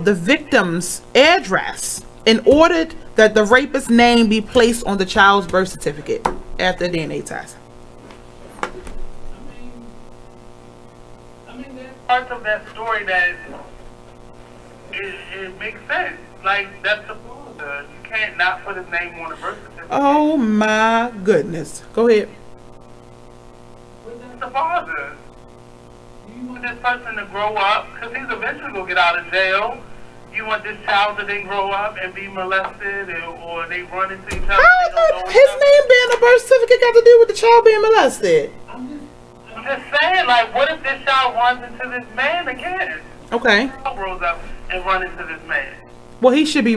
[SPEAKER 9] the victim's address and ordered that the rapist's name be placed on the child's birth certificate after the DNA test.
[SPEAKER 10] I mean, there's parts of that story that it makes sense. Like, that's the father. You can't not put his name on the birth certificate.
[SPEAKER 9] Oh my goodness. Go ahead.
[SPEAKER 10] That's the father. You want this person to grow up, because he's eventually going to get out of jail. You want this child to then grow up and be molested, or they run into each other.
[SPEAKER 9] How does his name being on the birth certificate got to do with the child being molested?
[SPEAKER 10] I'm just saying, like, what if this child runs into this man again?
[SPEAKER 9] Okay.
[SPEAKER 10] Child grows up and run into this man.
[SPEAKER 9] Well, he should be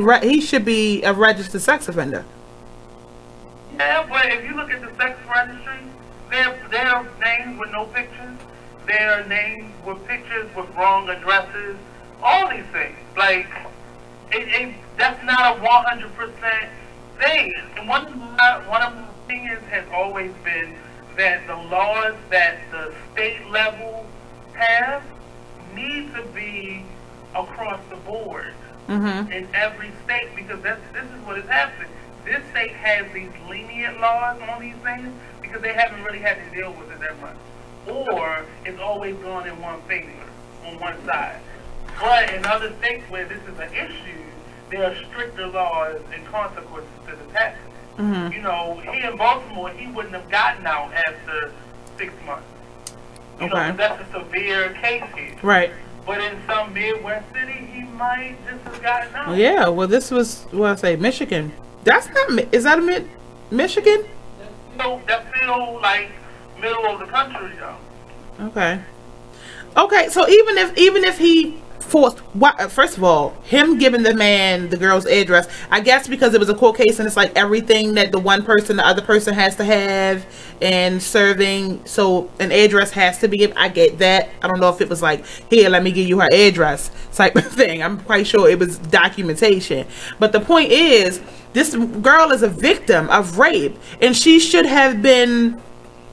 [SPEAKER 9] a registered sex offender.
[SPEAKER 10] Yeah, but if you look at the sex registry, there are names with no pictures. There are names with pictures with wrong addresses. All these things. Like, that's not a 100% thing. And one of my opinions has always been that the laws that the state level have need to be across the board in every state, because this is what is happening. this state has these lenient laws on these things because they haven't really had to deal with it that much. Or it's always gone in one favor, on one side. But in other states where this is an issue, there are stricter laws and consequences to the tax.
[SPEAKER 9] Mm-hmm.
[SPEAKER 10] You know, here in Baltimore, he wouldn't have gotten out after 6 months. You know, 'cause that's a severe case here.
[SPEAKER 9] Right.
[SPEAKER 10] But in some Midwest city, he might just have gotten out.
[SPEAKER 9] Yeah, well, this was, what I say, Michigan. That's not, is that a Michigan?
[SPEAKER 10] So that's still like middle of the country, though.
[SPEAKER 9] Okay. Okay, so even if he forced, first of all, him giving the girl's address, I guess because it was a court case and it's like everything that the one person, the other person has to have and serving, so an address has to be given. I get that. I don't know if it was like, here, let me give you her address type of thing. I'm quite sure it was documentation. But the point is, this girl is a victim of rape and she should have been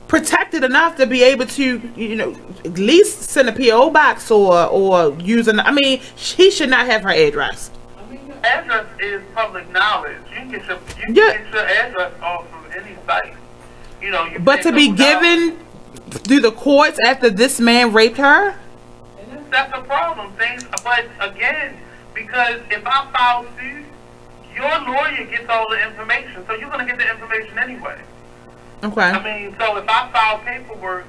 [SPEAKER 9] protected enough to be able to, you know, at least send a PO box or use an. I mean, he should not have her address.
[SPEAKER 10] Address is public knowledge. You can get your address off of any site. You know,
[SPEAKER 9] but to be given through the courts after this man raped her,
[SPEAKER 10] that's a problem. But again, because if I file suit, your lawyer gets all the information, so you're gonna get the information anyway.
[SPEAKER 9] Okay.
[SPEAKER 10] I mean, so if I file paperwork,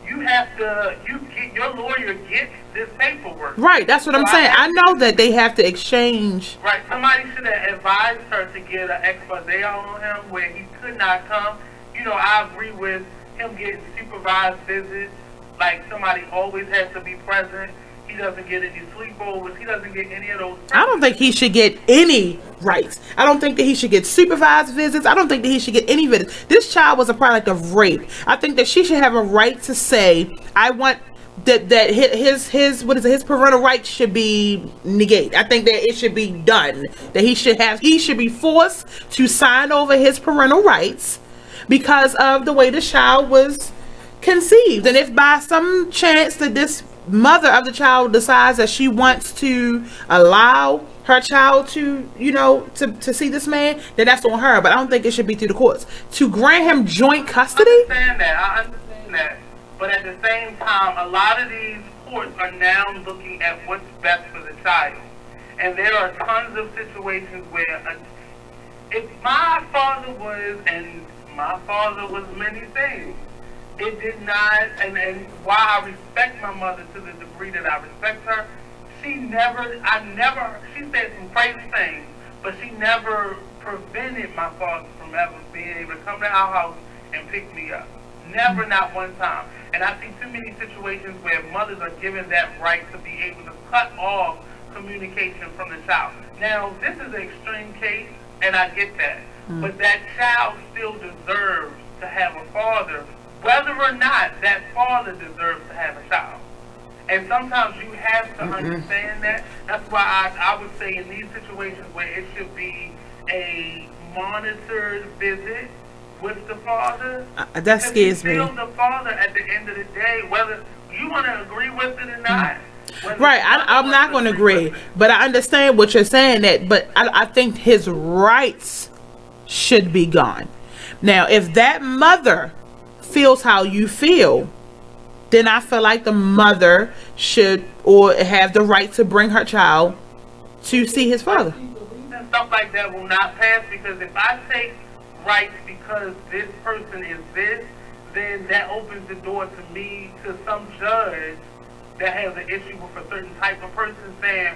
[SPEAKER 10] your lawyer gets this paperwork.
[SPEAKER 9] Right, that's what I'm saying. I know that they have to exchange.
[SPEAKER 10] Right, somebody should have advised her to get an expose on him where he could not come. You know, I agree with him getting supervised visits. Like, somebody always has to be present. He doesn't get any sleepovers. He doesn't get any of those.
[SPEAKER 9] I don't think he should get any rights. I don't think that he should get supervised visits. I don't think that he should get any visits. This child was a product of rape. I think that she should have a right to say, I want that his parental rights should be negated. I think that it should be done. That he should be forced to sign over his parental rights because of the way the child was conceived. And if by some chance that this mother of the child decides that she wants to allow her child to, you know, to see this man, then that's on her. But I don't think it should be through the courts. To grant him joint custody?
[SPEAKER 10] I understand that. But at the same time, a lot of these courts are now looking at what's best for the child. And there are tons of situations where if my father was, and my father was many things, it did not, and while I respect my mother to the degree that I respect her, she said some crazy things, but she never prevented my father from ever being able to come to our house and pick me up. Never, not one time. And I see too many situations where mothers are given that right to be able to cut off communication from the child. Now, this is an extreme case, and I get that. But that child still deserves to have a father, whether or not that father deserves to have a child. And sometimes you have to understand that. That's why I would say in these situations where it should be a monitored visit with the father.
[SPEAKER 9] That scares me.
[SPEAKER 10] Still the father at the end of the day, whether you want to agree with it or not.
[SPEAKER 9] Right, I'm not going to agree. But I understand what you're saying, but I think his rights should be gone. Now, if that mother feels how you feel, then I feel like the mother should or have the right to bring her child to see his father.
[SPEAKER 10] And stuff like that will not pass, because if I take rights because this person is this, then that opens the door to me, to some judge that has an issue with a certain type of person saying,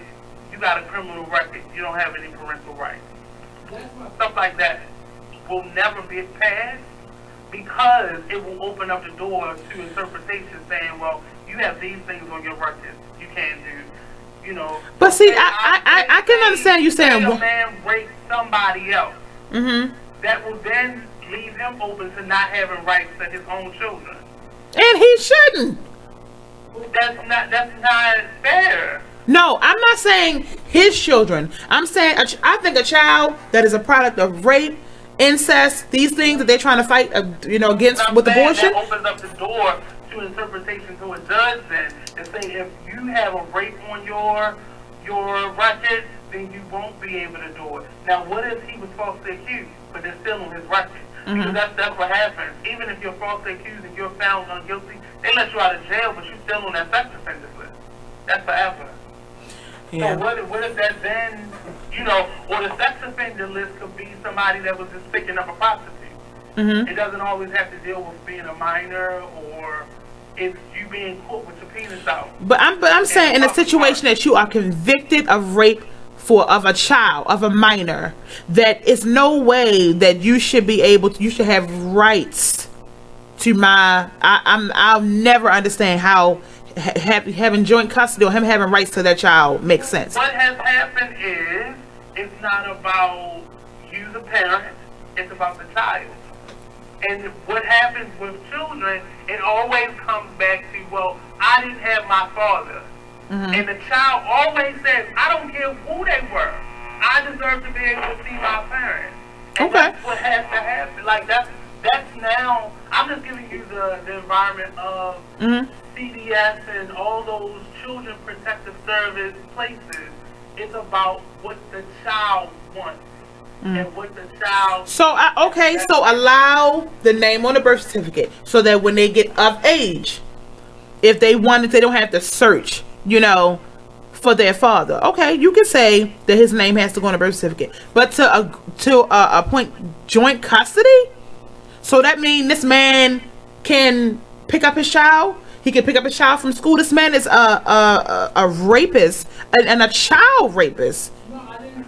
[SPEAKER 10] you got a criminal record, you don't have any parental rights. Stuff like that will never be passed, because it will open up the door to interpretation saying, well, you have these things on your record, you can't do, you know.
[SPEAKER 9] But see, I can understand you saying
[SPEAKER 10] a man raped somebody else. That will then leave him open to not having rights to his own children.
[SPEAKER 9] And he shouldn't.
[SPEAKER 10] That's not fair.
[SPEAKER 9] No, I'm not saying his children. I'm saying I think a child that is a product of rape, incest, these things that they're trying to fight, against with abortion.
[SPEAKER 10] That opens up the door to interpretation to a judge then, and say if you have a rape on your record, then you won't won't be able to do it. Now, what if he was falsely accused, but they're still on his record? Because that's what happens. Even if you're falsely accused and you're found not guilty, they let you out of jail, but you're still on that sex offenders list. That's forever. Yeah. So what if that then, you know, or the sex offender list could be somebody that was just picking up a prostitute. It doesn't always have to deal with being a minor, or it's you being caught with your penis out.
[SPEAKER 9] But I'm saying in a situation that you are convicted of rape of a child, of a minor, that is no way that you should be able to, you should have rights to I'll never understand how having joint custody or him having rights to that child makes sense.
[SPEAKER 10] What has happened is, it's not about you the parent, it's about the child. And what happens with children, it always comes back to, well, I didn't have my father. And the child always says, I don't care who they were. I deserve to be able to see my parents. And that's what has to happen. Like, that's now, I'm just giving you the environment of CDS and all those children protective service places. It's about what the child wants. And what the child...
[SPEAKER 9] So, so allow the name on the birth certificate so that when they get of age, if they want it, they don't have to search, you know, for their father. Okay, you can say that his name has to go on the birth certificate. But to appoint joint custody, so that means this man can pick up his child. He can pick up his child from school. This man is a rapist and a child rapist.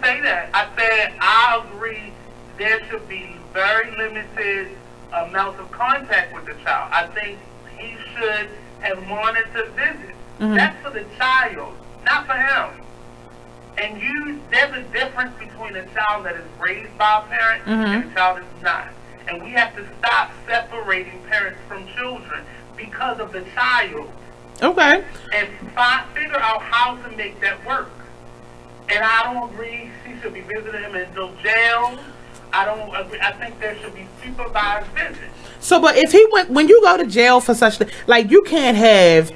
[SPEAKER 10] Say that. I said I agree there should be very limited amounts of contact with the child. I think he should have monitored visits. That's for the child, not for him. And there's a difference between a child that is raised by a parent and a child that's not. And we have to stop separating parents from children because of the child. Okay. And figure out how to make that work. And I don't agree she should be visiting him in no jail. I don't agree. I think there should be supervised visits.
[SPEAKER 9] So, but if he when you go to jail for such, like, you can't have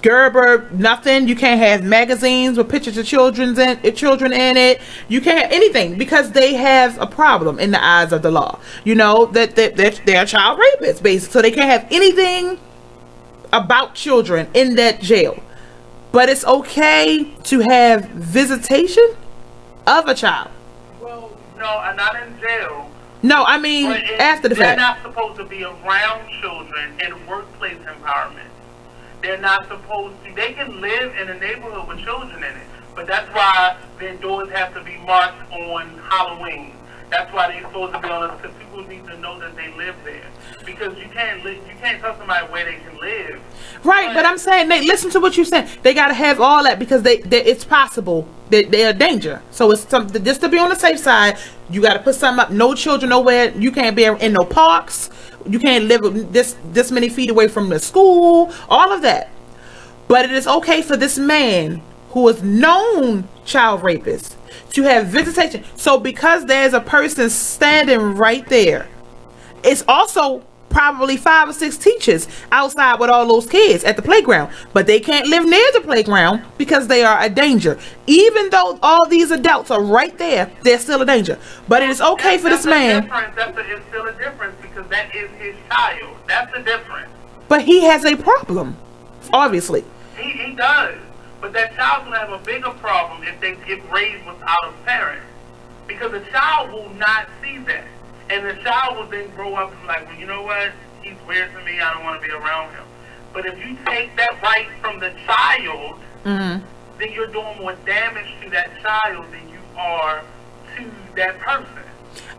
[SPEAKER 9] Gerber, nothing. You can't have magazines with pictures of children in it. You can't have anything because they have a problem in the eyes of the law. You know, that they're child rapists, basically. So they can't have anything about children in that jail. But it's okay to have visitation of a child.
[SPEAKER 10] Well, no, I'm not in jail.
[SPEAKER 9] No, I mean after the fact.
[SPEAKER 10] They're not supposed to be around children in workplace environment. They're not supposed to. They can live in a neighborhood with children in it. But that's why their doors have to be marked on Halloween. That's why they're supposed to be on it, because people need to know that they live there. Because you can't tell somebody where they can live.
[SPEAKER 9] Right, but I'm saying, Nate, listen to what you're saying. They got to have all that because it's possible that they're a danger. So it's something, just to be on the safe side, you got to put something up. No children nowhere. You can't be in no parks. You can't live this many feet away from the school. All of that. But it is okay for this man who is known child rapist to have visitation. So because there's a person standing right there, it's also probably 5 or 6 teachers outside with all those kids at the playground, but they can't live near the playground because they are a danger. Even though all these adults are right there, they're still a danger. But it is okay for this man.
[SPEAKER 10] It's still a difference because that is his child. That's the difference.
[SPEAKER 9] But he has a problem, obviously.
[SPEAKER 10] He does. But that child's going to have a bigger problem if they get raised without a parent. Because the child will not see that. And the child will then grow up and be like, well, you know what? He's weird to me. I don't want to be around him. But if you take that right from the child, then you're doing more damage to that child than you are to that person.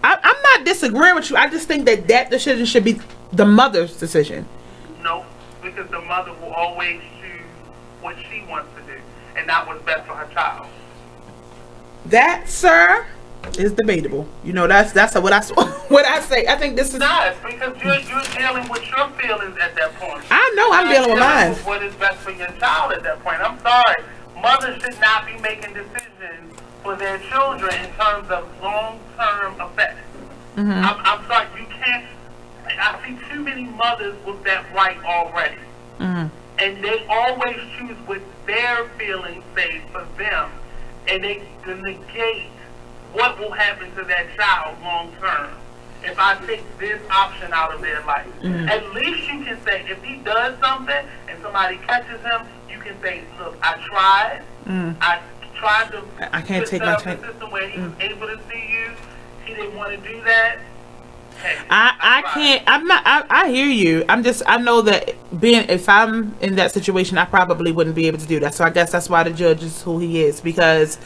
[SPEAKER 9] I'm not disagreeing with you. I just think that decision should be the mother's decision.
[SPEAKER 10] No, because the mother will always choose what she wants to do and not what's best for her child.
[SPEAKER 9] That, sir, is debatable. You know, that's what I say. I think this is
[SPEAKER 10] not because you're dealing with your feelings at that point.
[SPEAKER 9] I know I'm dealing with mine.
[SPEAKER 10] With what is best for your child at that point. I'm sorry, mothers should not be making decisions for their children in terms of long-term effects. I'm sorry, you can't. I see too many mothers with that right already, and they always choose what their feelings say for them. and they can negate what will happen to that child long term if I take this option out of their life. At least you can say, if he does something and somebody catches him, you can say, look, I tried. I tried to
[SPEAKER 9] I can't take my time.
[SPEAKER 10] System where he was able to see you. He didn't want to do that. Hey,
[SPEAKER 9] I can't. I'm not. I hear you. I know that if I'm in that situation, I probably wouldn't be able to do that. So I guess that's why the judge is who he is, because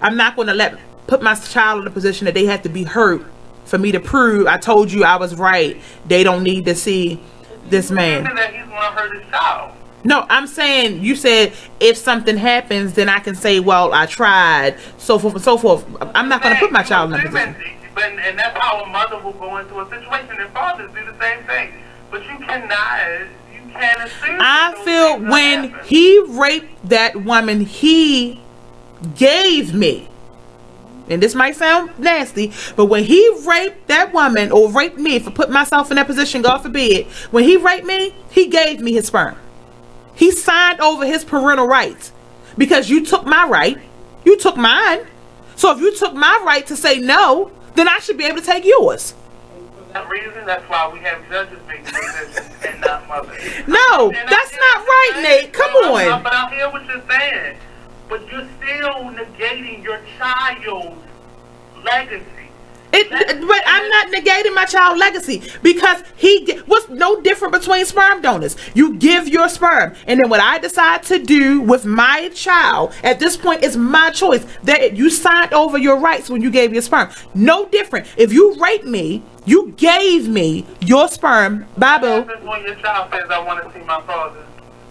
[SPEAKER 9] I'm not going to put my child in a position that they have to be hurt for me to prove I told you I was right. They don't need to see this man.
[SPEAKER 10] That he's going to hurt his child.
[SPEAKER 9] No, I'm saying, you said if something happens, then I can say, well, I tried, so forth and so forth. I'm not going to put my child in a position.
[SPEAKER 10] And that's how a mother will go into a situation, and fathers do the same thing. But you can't assume.
[SPEAKER 9] I feel when he raped that woman, he gave me, and this might sound nasty, but when he raped that woman, or raped me, for putting myself in that position, God forbid, when he raped me, he gave me his sperm. He signed over his parental rights, because you took my right, you took mine. So if you took my right to say no, then I should be able to take yours.
[SPEAKER 10] For that reason, that's why we have judges making decisions and not mothers.
[SPEAKER 9] No, that's not right, Nate. Come on.
[SPEAKER 10] But I hear what you're saying. But you're still negating your child's legacy.
[SPEAKER 9] But I'm not negating my child's legacy, because what's no different between sperm donors. You give your sperm, and then what I decide to do with my child at this point is my choice. That you signed over your rights when you gave your sperm. No different. If you raped me, you gave me your sperm. Babu.
[SPEAKER 10] When your child says, I want to see my father,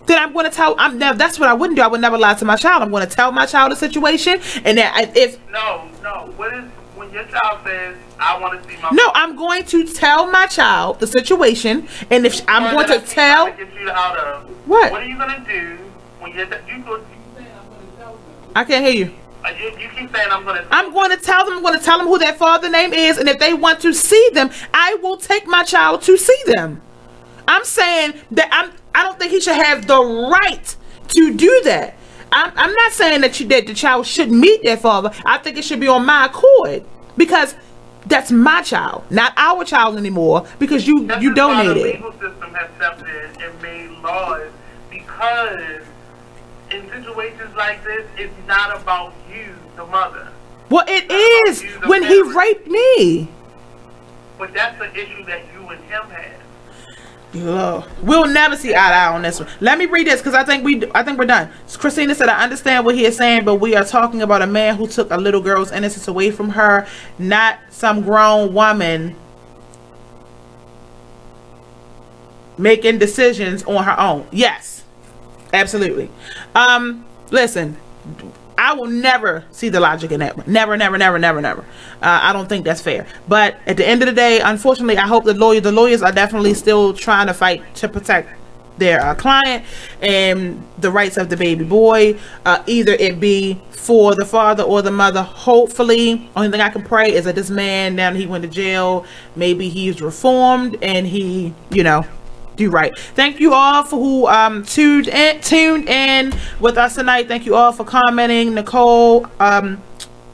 [SPEAKER 9] then I'm going to tell. That's what I wouldn't do. I would never lie to my child. I'm going to tell my child the situation, and that if
[SPEAKER 10] no. What is when your child says, I want to see my
[SPEAKER 9] no, I'm going to tell my child the situation, and if I'm going to tell
[SPEAKER 10] get you out of
[SPEAKER 9] what
[SPEAKER 10] are you going to do when you
[SPEAKER 9] I can't hear you.
[SPEAKER 10] You keep saying I'm going to
[SPEAKER 9] tell them. I'm going to tell them who their father name is, and if they want to see them, I will take my child to see them. I'm saying that I don't think he should have the right to do that. I'm not saying that the child shouldn't meet their father. I think it should be on my accord, because that's my child, not our child anymore, because you donated.
[SPEAKER 10] The legal system has stepped in and made laws, because in situations like this, it's not about you, the mother.
[SPEAKER 9] Well, it is when he raped me.
[SPEAKER 10] But that's the issue that you and him had.
[SPEAKER 9] We'll never see eye to eye on this one. Let me read this, because I think we're done. Christina said, I understand what he is saying, but we are talking about a man who took a little girl's innocence away from her, not some grown woman making decisions on her own. Yes, absolutely. Listen, I will never see the logic in that. Never. I don't think that's fair. But at the end of the day, unfortunately, I hope the lawyers are definitely still trying to fight to protect their client and the rights of the baby boy. Either it be for the father or the mother. Hopefully, only thing I can pray is that this man, now that he went to jail, maybe he's reformed and he, do right. Thank you all for who tuned in with us tonight. Thank you all for commenting. Nicole,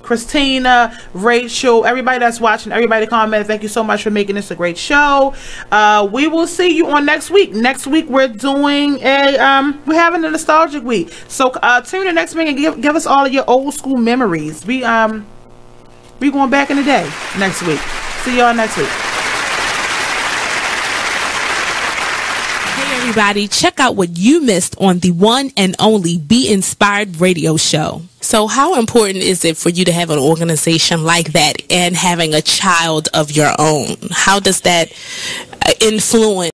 [SPEAKER 9] Christina, Rachel, everybody that's watching, everybody commenting. Thank you so much for making this a great show. We will see you on next week. Next week we're doing we're having a nostalgic week. So tune in next week and give us all of your old school memories. We going back in the day next week. See y'all next week.
[SPEAKER 11] Everybody, check out what you missed on the one and only Be Inspired radio show. So how important is it for you to have an organization like that and having a child of your own? How does that influence